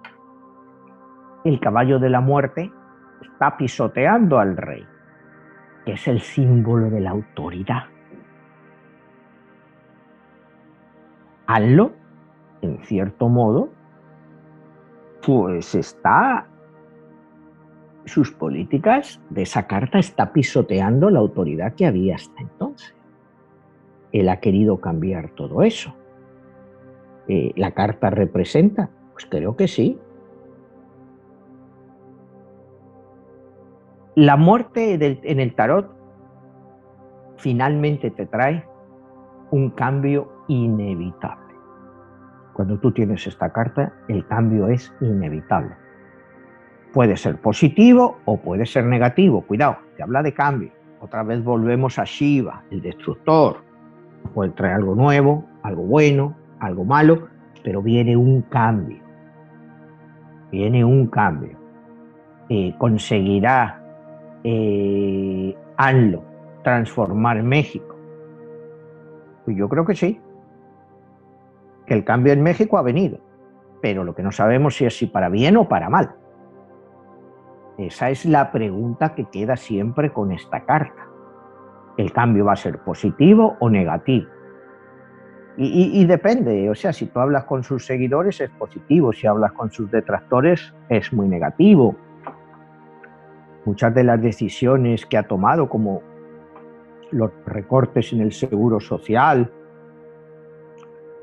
El caballo de la muerte está pisoteando al rey, que es el símbolo de la autoridad. ANLO, en cierto modo, pues está sus políticas, de esa carta está pisoteando la autoridad que había hasta entonces. Él ha querido cambiar todo eso. ¿La carta representa? Pues creo que sí. La muerte en el tarot finalmente te trae un cambio inevitable. Cuando tú tienes esta carta, el cambio es inevitable. Puede ser positivo o puede ser negativo. Cuidado, te habla de cambio. Otra vez volvemos a Shiva, el destructor. Puede traer algo nuevo, algo bueno, algo malo, pero viene un cambio. Viene un cambio. ¿Conseguirá ANLO transformar México? Pues yo creo que sí. Que el cambio en México ha venido. Pero lo que no sabemos es si para bien o para mal. Esa es la pregunta que queda siempre con esta carta. ¿El cambio va a ser positivo o negativo? Y depende, o sea, si tú hablas con sus seguidores es positivo, si hablas con sus detractores es muy negativo. Muchas de las decisiones que ha tomado, como los recortes en el seguro social,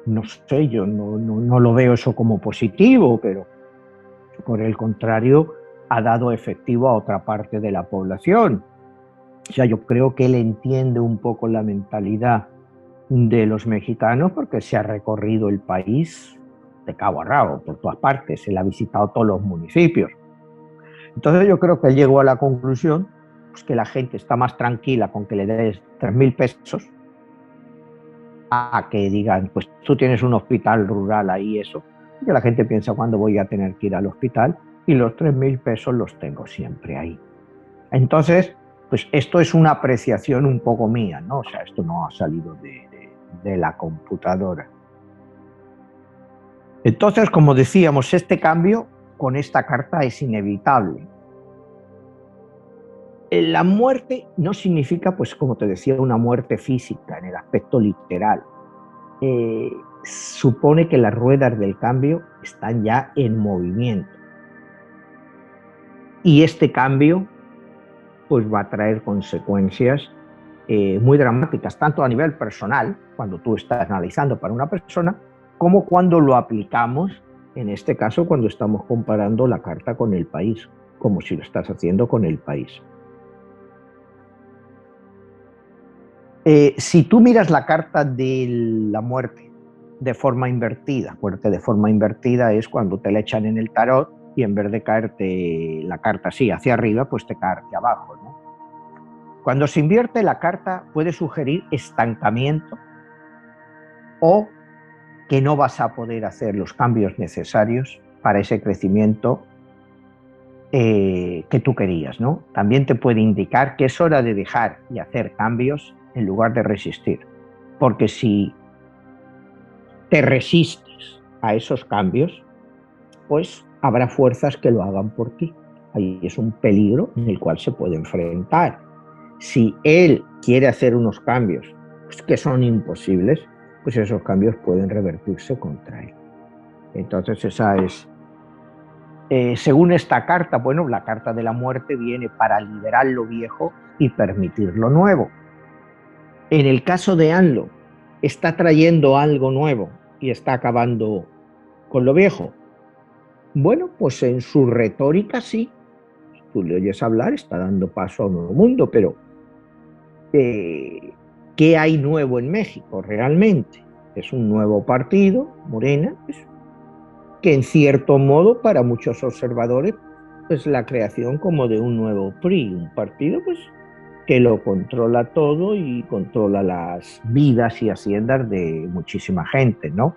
no sé, yo no lo veo eso como positivo, pero por el contrario, ha dado efectivo a otra parte de la población. O sea, yo creo que él entiende un poco la mentalidad de los mexicanos porque se ha recorrido el país de cabo a rabo, por todas partes, él ha visitado todos los municipios. Entonces yo creo que él llegó a la conclusión pues, que la gente está más tranquila con que le des 3.000 pesos a que digan, pues tú tienes un hospital rural ahí, eso, que la gente piensa cuándo voy a tener que ir al hospital y los 3.000 pesos los tengo siempre ahí. Entonces, pues esto es una apreciación un poco mía, ¿no? O sea, esto no ha salido de la computadora. Entonces, como decíamos, este cambio con esta carta es inevitable. La muerte no significa, pues como te decía, una muerte física en el aspecto literal. Supone que las ruedas del cambio están ya en movimiento. Y este cambio pues va a traer consecuencias muy dramáticas, tanto a nivel personal, cuando tú estás analizando para una persona, como cuando lo aplicamos, en este caso, cuando estamos comparando la carta con el país, como si lo estás haciendo con el país. Si tú miras la carta de la muerte de forma invertida, porque de forma invertida es cuando te la echan en el tarot y en vez de caerte la carta así hacia arriba, pues te cae hacia abajo, ¿no? Cuando se invierte la carta puede sugerir estancamiento o que no vas a poder hacer los cambios necesarios para ese crecimiento que tú querías, ¿no? También te puede indicar que es hora de dejar y hacer cambios en lugar de resistir. Porque si te resistes a esos cambios, pues habrá fuerzas que lo hagan por ti. Ahí es un peligro en el cual se puede enfrentar. Si él quiere hacer unos cambios pues, que son imposibles, pues esos cambios pueden revertirse contra él. Entonces esa es... según esta carta, bueno, la carta de la muerte viene para liberar lo viejo y permitir lo nuevo. En el caso de ANLO, está trayendo algo nuevo y está acabando con lo viejo. Bueno, pues en su retórica sí, tú le oyes hablar, está dando paso a un nuevo mundo, pero ¿qué hay nuevo en México realmente? Es un nuevo partido, Morena, pues, que en cierto modo para muchos observadores es la creación como de un nuevo PRI, un partido pues que lo controla todo y controla las vidas y haciendas de muchísima gente, ¿no?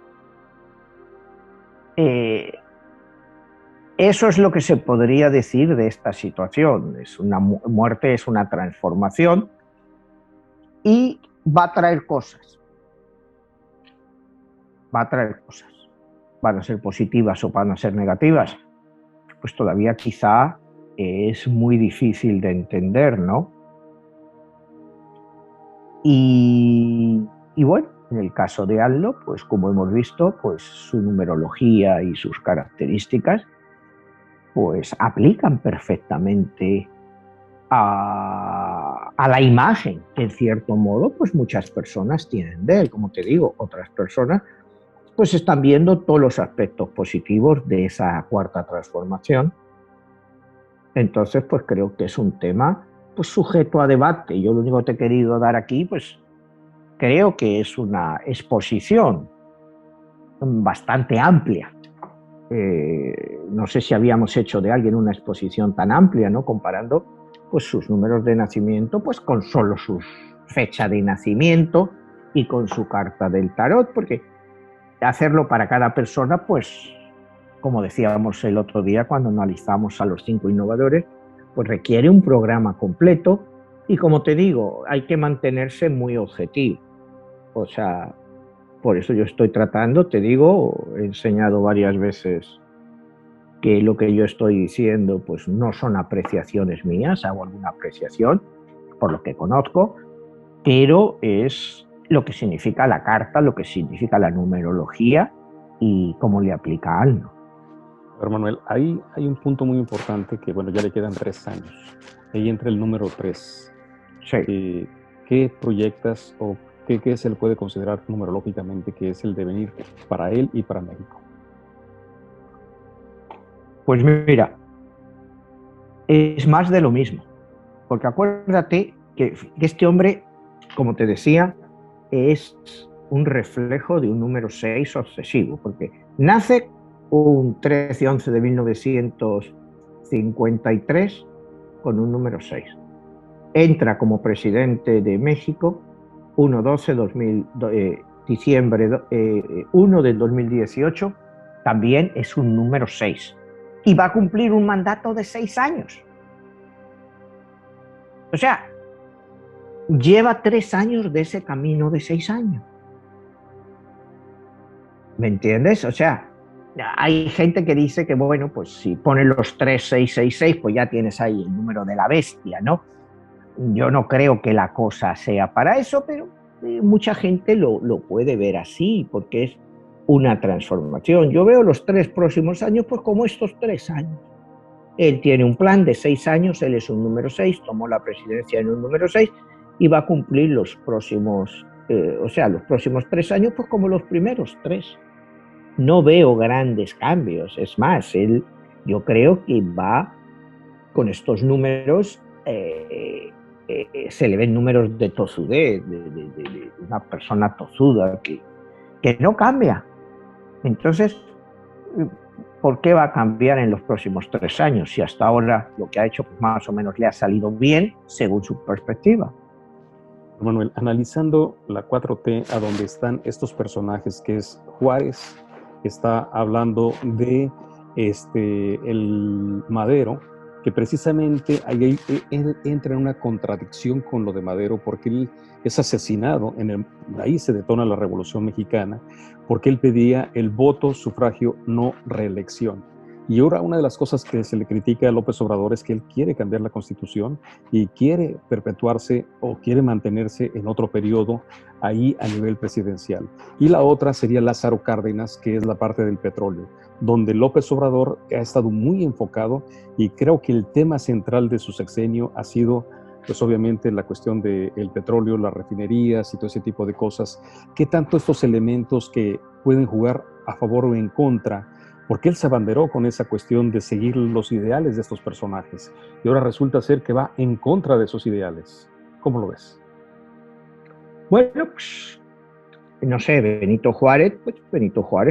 Eso es lo que se podría decir de esta situación. Es una muerte, es una transformación y va a traer cosas. Va a traer cosas. ¿Van a ser positivas o van a ser negativas? Pues todavía quizá es muy difícil de entender, ¿no? Y bueno, en el caso de ANLO, pues como hemos visto, pues su numerología y sus características pues aplican perfectamente a la imagen que en cierto modo pues muchas personas tienen de él. Como te digo, otras personas pues están viendo todos los aspectos positivos de esa cuarta transformación. Entonces pues creo que es un tema pues sujeto a debate. Yo lo único que te he querido dar aquí pues creo que es una exposición bastante amplia. No sé si habíamos hecho de alguien una exposición tan amplia, ¿no? Comparando pues sus números de nacimiento pues con solo su fecha de nacimiento y con su carta del tarot, porque hacerlo para cada persona, pues como decíamos el otro día cuando analizamos a los 5 innovadores, pues requiere un programa completo y, como te digo, hay que mantenerse muy objetivo. O sea, por eso yo estoy tratando, te digo, he enseñado varias veces que lo que yo estoy diciendo pues no son apreciaciones mías, hago alguna apreciación por lo que conozco, pero es lo que significa la carta, lo que significa la numerología y cómo le aplica a algo. Pero Manuel, hay un punto muy importante que, bueno, ya le quedan 3 años. Ahí entra el número 3. Sí. ¿Qué proyectas o qué se le puede considerar numerológicamente que es el devenir para él y para México? Pues mira, es más de lo mismo, porque acuérdate que este hombre, como te decía, es un reflejo de un número 6 obsesivo, porque nace un 13-11 de 1953 con un número 6. Entra como presidente de México 1-12, diciembre 1 del 2018, también es un número 6. Y va a cumplir un mandato de 6 años. O sea, lleva 3 años de ese camino de 6 años. ¿Me entiendes? O sea, hay gente que dice que, bueno, pues si pones los 3666, pues ya tienes ahí el número de la bestia, ¿no? Yo no creo que la cosa sea para eso, pero mucha gente lo puede ver así, porque es una transformación. Yo veo los 3 próximos años pues como estos 3 años. Él tiene un plan de 6 años, él es un número 6, tomó la presidencia en un número 6 y va a cumplir los próximos, los próximos 3 años pues como los primeros 3. No veo grandes cambios, es más, yo creo que va con estos números, se le ven números de tozudez, de una persona tozuda que no cambia. Entonces, ¿por qué va a cambiar en los próximos 3 años si hasta ahora lo que ha hecho pues más o menos le ha salido bien según su perspectiva? Manuel, analizando la 4T, a donde están estos personajes, que es Juárez, que está hablando de el Madero, que precisamente ahí él entra en una contradicción con lo de Madero, porque él es asesinado, ahí se detona la Revolución Mexicana, porque él pedía el voto, sufragio, no reelección. Y ahora una de las cosas que se le critica a López Obrador es que él quiere cambiar la Constitución y quiere perpetuarse o quiere mantenerse en otro periodo ahí a nivel presidencial. Y la otra sería Lázaro Cárdenas, que es la parte del petróleo, donde López Obrador ha estado muy enfocado y creo que el tema central de su sexenio ha sido, pues obviamente, la cuestión del petróleo, las refinerías y todo ese tipo de cosas. ¿Qué tanto estos elementos que pueden jugar a favor o en contra? Porque él se abanderó con esa cuestión de seguir los ideales de estos personajes y ahora resulta ser que va en contra de esos ideales. ¿Cómo lo ves? Bueno, pues no sé, Benito Juárez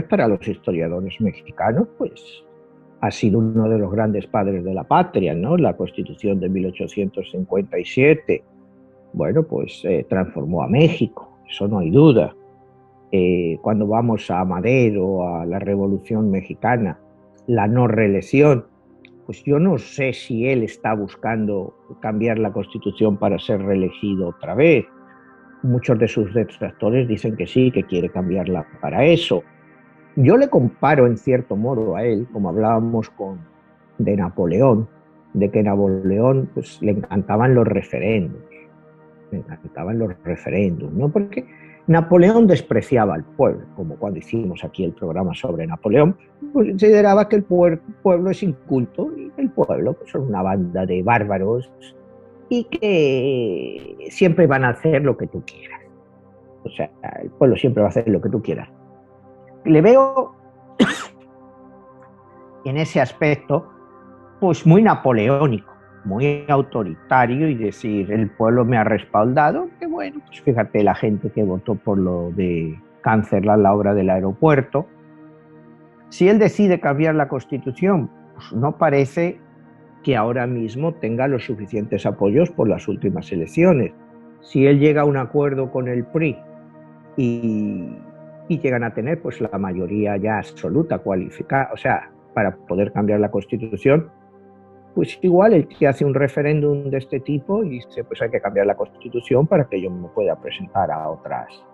para los historiadores mexicanos, pues ha sido uno de los grandes padres de la patria, ¿no? La Constitución de 1857, bueno, pues transformó a México, eso no hay duda. Cuando vamos a Madero, a la Revolución Mexicana, la no reelección, pues yo no sé si él está buscando cambiar la Constitución para ser reelegido otra vez. Muchos de sus detractores dicen que sí, que quiere cambiarla para eso. Yo le comparo en cierto modo a él, como hablábamos de Napoleón, de que Napoleón pues, le encantaban los referéndums, ¿no? Porque Napoleón despreciaba al pueblo, como cuando hicimos aquí el programa sobre Napoleón, pues consideraba que el pueblo es inculto y el pueblo pues, son una banda de bárbaros y que siempre van a hacer lo que tú quieras. O sea, el pueblo siempre va a hacer lo que tú quieras. Le veo en ese aspecto pues muy napoleónico, muy autoritario y decir, el pueblo me ha respaldado, que bueno, pues fíjate la gente que votó por lo de cancelar la obra del aeropuerto. Si él decide cambiar la Constitución, pues no parece que ahora mismo tenga los suficientes apoyos por las últimas elecciones. Si él llega a un acuerdo con el PRI y llegan a tener pues la mayoría ya absoluta, cualificada, o sea, para poder cambiar la Constitución, pues igual el que hace un referéndum de este tipo y dice, pues hay que cambiar la Constitución para que yo me pueda presentar a otras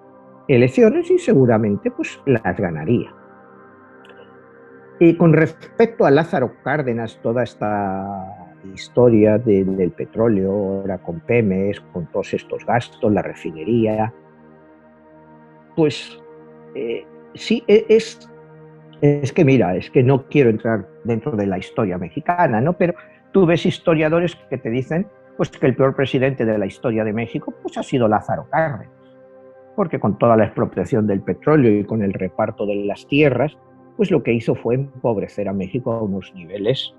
elecciones y seguramente pues las ganaría. Y con respecto a Lázaro Cárdenas, toda esta historia del petróleo, ahora con Pemex, con todos estos gastos, la refinería, pues sí, es que mira, es que no quiero entrar dentro de la historia mexicana, ¿no? Pero tú ves historiadores que te dicen pues, que el peor presidente de la historia de México pues, ha sido Lázaro Cárdenas, porque con toda la expropiación del petróleo y con el reparto de las tierras, pues lo que hizo fue empobrecer a México a unos niveles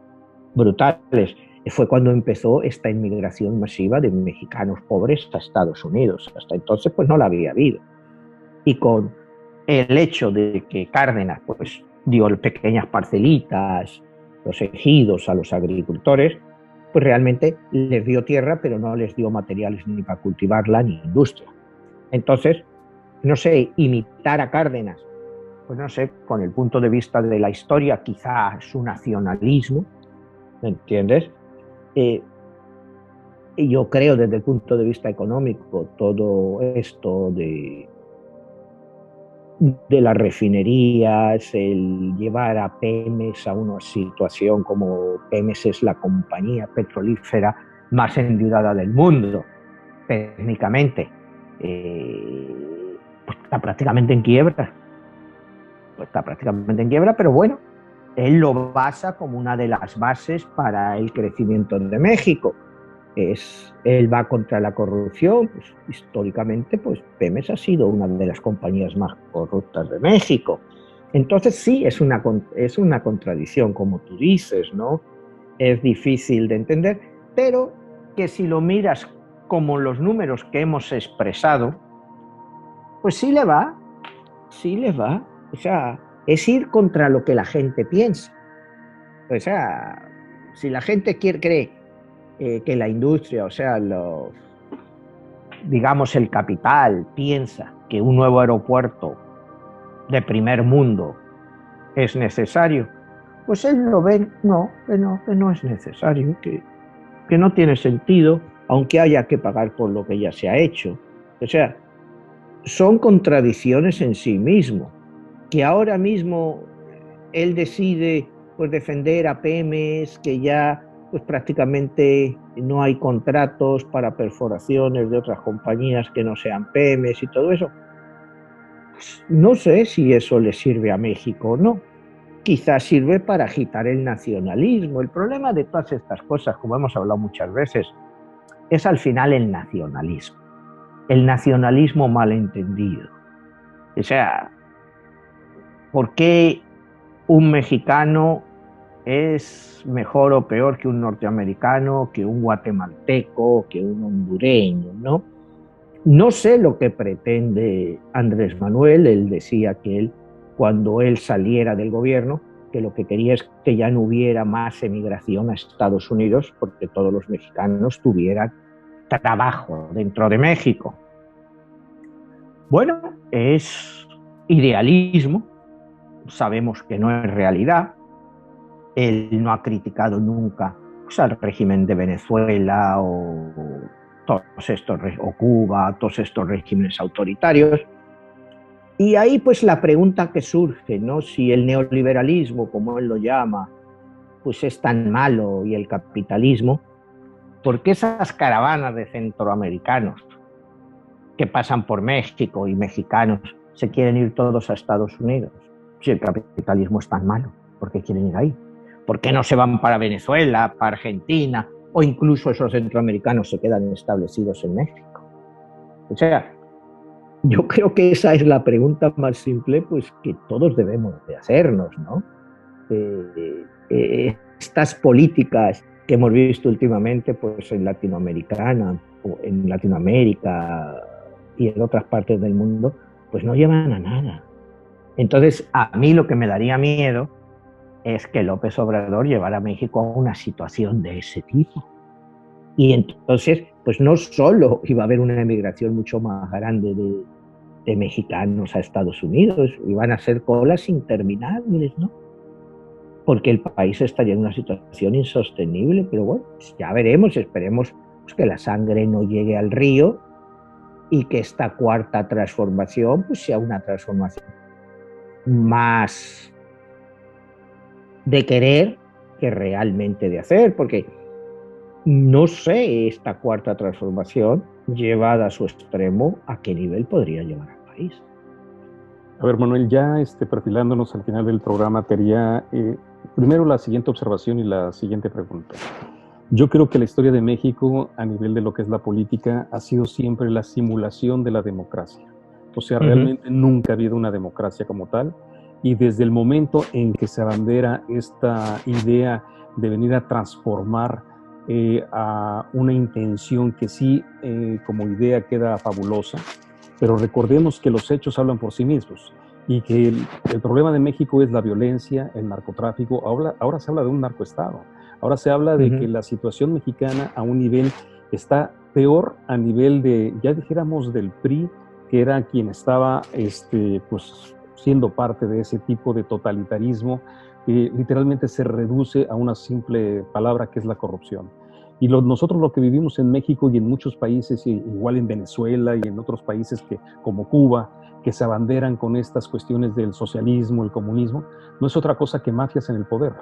brutales. Fue cuando empezó esta inmigración masiva de mexicanos pobres a Estados Unidos. Hasta entonces pues no la había habido. Y con el hecho de que Cárdenas pues dio pequeñas parcelitas, los ejidos a los agricultores, pues realmente les dio tierra, pero no les dio materiales ni para cultivarla ni industria. Entonces, no sé, imitar a Cárdenas, pues no sé, con el punto de vista de la historia, quizá su nacionalismo, ¿me entiendes? Yo creo desde el punto de vista económico, todo esto de las refinerías, el llevar a Pemex a una situación como Pemex es la compañía petrolífera más endeudada del mundo, técnicamente, pues está prácticamente en quiebra. Pero bueno, él lo basa como una de las bases para el crecimiento de México. Él va contra la corrupción, pues, históricamente pues Pemex ha sido una de las compañías más corruptas de México. Entonces sí, es una contradicción, como tú dices, ¿no? Es difícil de entender, pero que si lo miras como los números que hemos expresado, pues sí le va. O sea, es ir contra lo que la gente piensa. O sea, si la gente cree que la industria, o sea, digamos el capital, piensa que un nuevo aeropuerto de primer mundo es necesario, pues él lo ve, que no es necesario, que no tiene sentido, aunque haya que pagar por lo que ya se ha hecho. O sea, son contradicciones en sí mismo, que ahora mismo él decide pues defender a Pemex, que ya pues prácticamente no hay contratos para perforaciones de otras compañías que no sean Pemex y todo eso. Pues no sé si eso le sirve a México o no. Quizás sirve para agitar el nacionalismo. El problema de todas estas cosas, como hemos hablado muchas veces, es al final el nacionalismo malentendido. O sea, ¿por qué un mexicano es mejor o peor que un norteamericano, que un guatemalteco, que un hondureño, ¿no? No sé lo que pretende Andrés Manuel. Él decía que cuando él saliera del gobierno, que lo que quería es que ya no hubiera más emigración a Estados Unidos, porque todos los mexicanos tuvieran trabajo dentro de México. Bueno, es idealismo, sabemos que no es realidad. Él no ha criticado nunca pues, al régimen de Venezuela o Cuba, todos estos regímenes autoritarios. Y ahí pues la pregunta que surge, ¿no? Si el neoliberalismo, como él lo llama, pues es tan malo y el capitalismo, ¿por qué esas caravanas de centroamericanos que pasan por México y mexicanos se quieren ir todos a Estados Unidos. Si el capitalismo es tan malo, ¿por qué quieren ir ahí? ¿Por qué no se van para Venezuela, para Argentina, o incluso esos centroamericanos se quedan establecidos en México? O sea, yo creo que esa es la pregunta más simple, pues, que todos debemos de hacernos, ¿no? Estas políticas que hemos visto últimamente, pues, en Latinoamérica y en otras partes del mundo, pues no llevan a nada. Entonces, a mí lo que me daría miedo es que López Obrador llevara a México a una situación de ese tipo. Y entonces, pues no solo iba a haber una emigración mucho más grande de mexicanos a Estados Unidos, iban a ser colas interminables, ¿no? Porque el país estaría en una situación insostenible, pero bueno, pues ya veremos, esperemos pues, que la sangre no llegue al río y que esta cuarta transformación pues sea una transformación más de querer que realmente de hacer, porque no sé esta cuarta transformación llevada a su extremo a qué nivel podría llevar al país. A ver, Manuel, ya perfilándonos al final del programa, te haría primero la siguiente observación y la siguiente pregunta. Yo creo que la historia de México, a nivel de lo que es la política, ha sido siempre la simulación de la democracia. O sea, realmente nunca ha habido una democracia como tal. Y desde el momento en que se abandera esta idea de venir a transformar a una intención que sí, como idea, queda fabulosa, pero recordemos que los hechos hablan por sí mismos y que el problema de México es la violencia, el narcotráfico. Ahora se habla de un narcoestado. Ahora se habla de que la situación mexicana a un nivel está peor a nivel de, ya dijéramos, del PRI, que era quien estaba pues, siendo parte de ese tipo de totalitarismo, que literalmente se reduce a una simple palabra que es la corrupción. Y nosotros lo que vivimos en México y en muchos países, igual en Venezuela y en otros países como Cuba, que se abanderan con estas cuestiones del socialismo, el comunismo, no es otra cosa que mafias en el poder.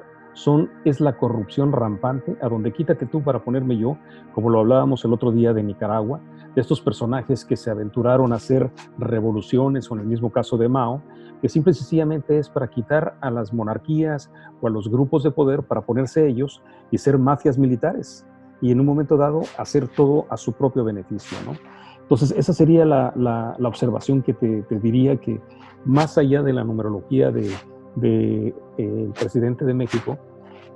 Es la corrupción rampante, a donde quítate tú para ponerme yo, como lo hablábamos el otro día de Nicaragua, de estos personajes que se aventuraron a hacer revoluciones, o en el mismo caso de Mao, que simple y sencillamente es para quitar a las monarquías o a los grupos de poder para ponerse ellos y ser mafias militares, y en un momento dado hacer todo a su propio beneficio, ¿no? Entonces, esa sería la observación que te diría, que más allá de la numerología del presidente de México,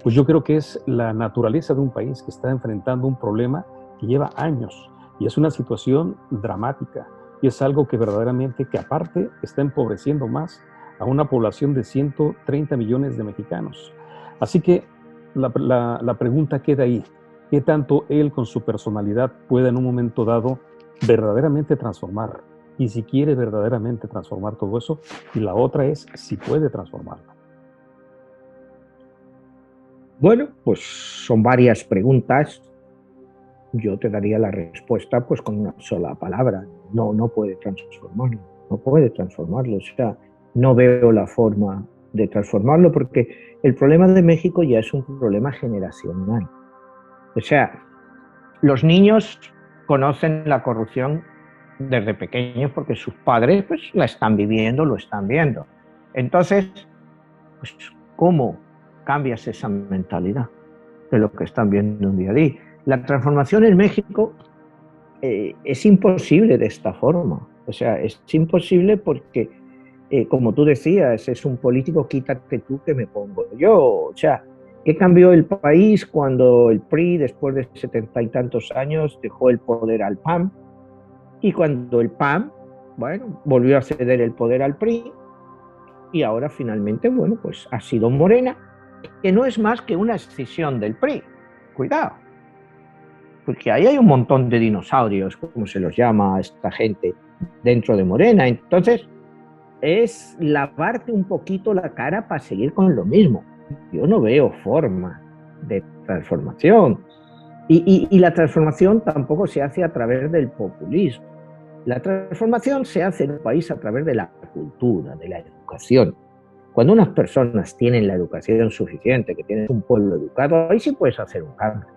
pues yo creo que es la naturaleza de un país que está enfrentando un problema que lleva años y es una situación dramática y es algo que verdaderamente, que aparte está empobreciendo más a una población de 130 millones de mexicanos. Así que la pregunta queda ahí. ¿Qué tanto él con su personalidad puede en un momento dado verdaderamente transformar? Y si quiere verdaderamente transformar todo eso, y la otra es si puede transformarlo. Bueno, pues son varias preguntas. Yo te daría la respuesta pues con una sola palabra. No puede transformarlo. No puede transformarlo. O sea, no veo la forma de transformarlo porque el problema de México ya es un problema generacional. O sea, los niños conocen la corrupción desde pequeños porque sus padres pues la están viviendo, lo están viendo. Entonces, pues, ¿cómo cambias esa mentalidad de lo que están viendo un día a día? La transformación en México es imposible de esta forma. O sea, es imposible porque, como tú decías, es un político quítate tú que me pongo yo. O sea, ¿qué cambió el país cuando el PRI, después de 70 y tantos años, dejó el poder al PAN? Y cuando el PAN, bueno, volvió a ceder el poder al PRI, y ahora finalmente, bueno, pues ha sido Morena, que no es más que una escisión del PRI. Cuidado, porque ahí hay un montón de dinosaurios, como se los llama a esta gente, dentro de Morena. Entonces, es lavarte un poquito la cara para seguir con lo mismo. Yo no veo forma de transformación. Y la transformación tampoco se hace a través del populismo. La transformación se hace en un país a través de la cultura, de la educación. Cuando unas personas tienen la educación suficiente, que tienen un pueblo educado, ahí sí puedes hacer un cambio.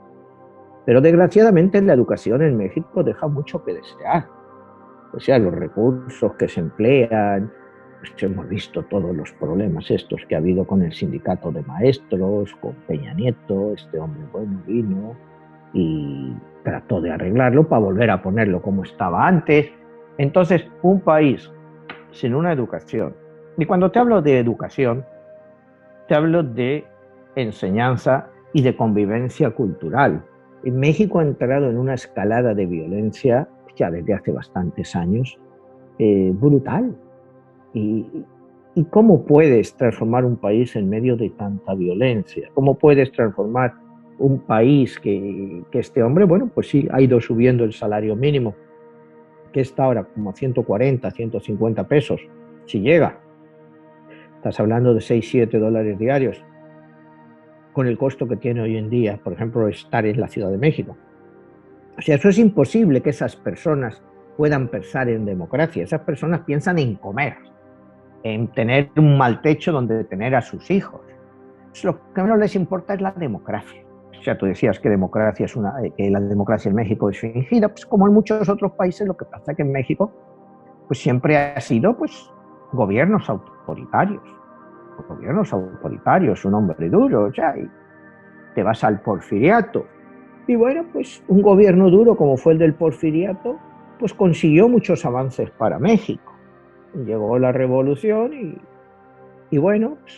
Pero desgraciadamente la educación en México deja mucho que desear. O sea, los recursos que se emplean, pues hemos visto todos los problemas estos que ha habido con el sindicato de maestros, con Peña Nieto. Este hombre, bueno, vino y trató de arreglarlo para volver a ponerlo como estaba antes. Entonces, un país sin una educación, y cuando te hablo de educación, te hablo de enseñanza y de convivencia cultural. En México ha entrado en una escalada de violencia ya desde hace bastantes años, brutal. Y, ¿Y cómo puedes transformar un país en medio de tanta violencia? ¿Cómo puedes transformar un país que este hombre, bueno, pues sí, ha ido subiendo el salario mínimo, que está ahora como a 140, 150 pesos, si llega? Estás hablando de 6, 7 dólares diarios, con el costo que tiene hoy en día, por ejemplo, estar en la Ciudad de México. O sea, eso es imposible que esas personas puedan pensar en democracia. Esas personas piensan en comer, en tener un mal techo donde tener a sus hijos. Lo que menos les importa es la democracia. O sea, tú decías que la democracia en México es fingida, pues como en muchos otros países. Lo que pasa es que en México pues siempre ha sido pues gobiernos autoritarios, un hombre duro, ya, y te vas al porfiriato. Y bueno, pues un gobierno duro como fue el del porfiriato, pues consiguió muchos avances para México. Llegó la revolución y bueno, pues,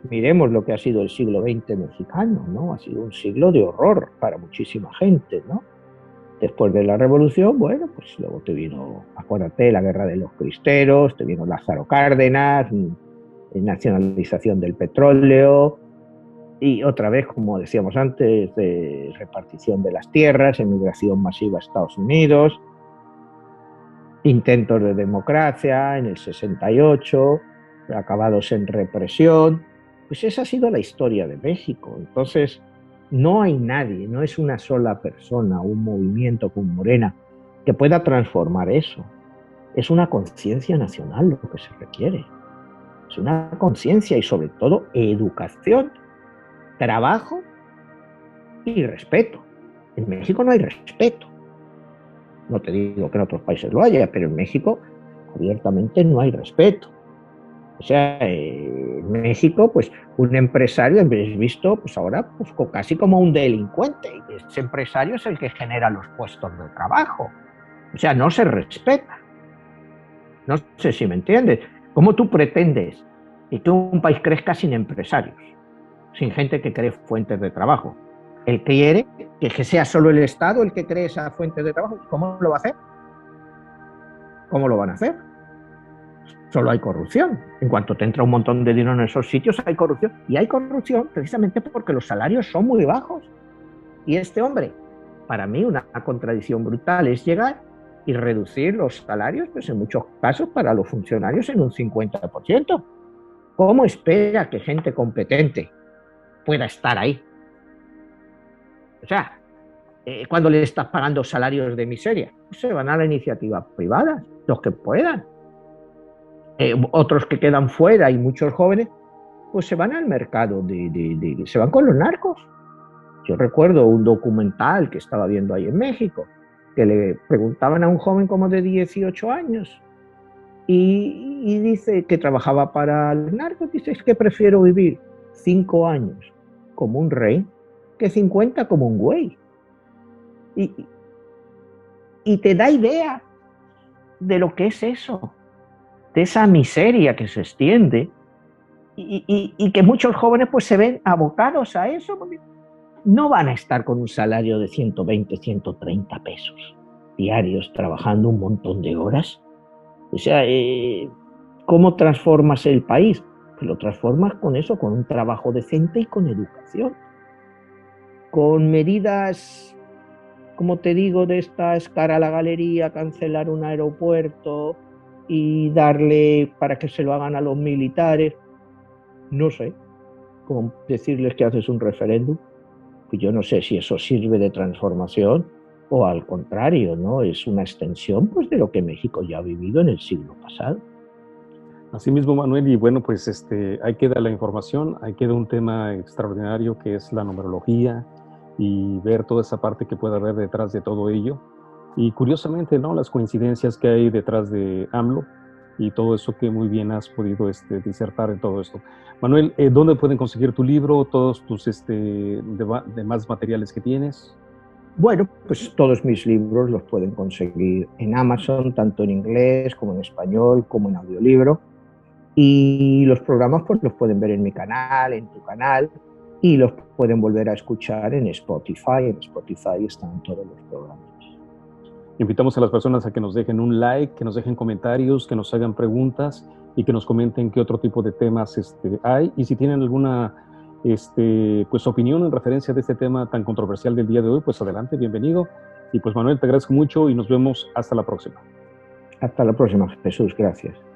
miremos lo que ha sido el siglo XX mexicano, ¿no? Ha sido un siglo de horror para muchísima gente, ¿no? Después de la revolución, bueno, pues luego te vino, acuérdate, la guerra de los cristeros, te vino Lázaro Cárdenas, nacionalización del petróleo, y otra vez, como decíamos antes, de repartición de las tierras, emigración masiva a Estados Unidos, intentos de democracia en el 68, acabados en represión. Pues esa ha sido la historia de México. Entonces, no hay nadie, no es una sola persona, un movimiento como Morena, que pueda transformar eso. Es una conciencia nacional lo que se requiere. Es una conciencia y sobre todo educación, trabajo y respeto. En México no hay respeto. No te digo que en otros países lo haya, pero en México abiertamente no hay respeto. O sea, en México, pues un empresario es visto pues ahora pues, casi como un delincuente. Y ese empresario es el que genera los puestos de trabajo. O sea, no se respeta. No sé si me entiendes. ¿Cómo tú pretendes que un país crezca sin empresarios, sin gente que cree fuentes de trabajo? Él quiere que sea solo el Estado el que cree esa fuente de trabajo. ¿Cómo lo va a hacer? ¿Cómo lo van a hacer? Solo hay corrupción. En cuanto te entra un montón de dinero en esos sitios, hay corrupción. Y hay corrupción precisamente porque los salarios son muy bajos. Y este hombre, para mí, una contradicción brutal es llegar y reducir los salarios, pues en muchos casos, para los funcionarios en un 50%. ¿Cómo espera que gente competente pueda estar ahí? O sea, cuando le estás pagando salarios de miseria, pues se van a la iniciativa privada, los que puedan. Otros que quedan fuera y muchos jóvenes, pues se van al mercado, se van con los narcos. Yo recuerdo un documental que estaba viendo ahí en México, que le preguntaban a un joven como de 18 años y dice que trabajaba para los narcos, dice, es que prefiero vivir 5 años como un rey que 50 como un güey. Y te da idea de lo que es eso, de esa miseria que se extiende y que muchos jóvenes pues se ven abocados a eso porque no van a estar con un salario de 120, 130 pesos diarios trabajando un montón de horas. O sea, ¿cómo transformas el país? Pues lo transformas con eso, con un trabajo decente y con educación, con medidas, como te digo, de estas cara a la galería, cancelar un aeropuerto y darle para que se lo hagan a los militares. No sé, como decirles que haces un referéndum. Pues yo no sé si eso sirve de transformación o al contrario, ¿no? Es una extensión pues, de lo que México ya ha vivido en el siglo pasado. Así mismo, Manuel, y bueno, pues ahí queda la información, ahí queda un tema extraordinario que es la numerología y ver toda esa parte que puede haber detrás de todo ello. Y curiosamente, ¿no? Las coincidencias que hay detrás de AMLO y todo eso que muy bien has podido disertar en todo esto. Manuel, ¿dónde pueden conseguir tu libro, todos tus demás materiales que tienes? Bueno, pues todos mis libros los pueden conseguir en Amazon, tanto en inglés como en español, como en audiolibro. Y los programas pues los pueden ver en mi canal, en tu canal, y los pueden volver a escuchar en Spotify. En Spotify están todos los programas. Invitamos a las personas a que nos dejen un like, que nos dejen comentarios, que nos hagan preguntas y que nos comenten qué otro tipo de temas hay. Y si tienen alguna pues, opinión en referencia de este tema tan controversial del día de hoy, pues adelante, bienvenido. Y pues Manuel, te agradezco mucho y nos vemos hasta la próxima. Hasta la próxima, Jesús. Gracias.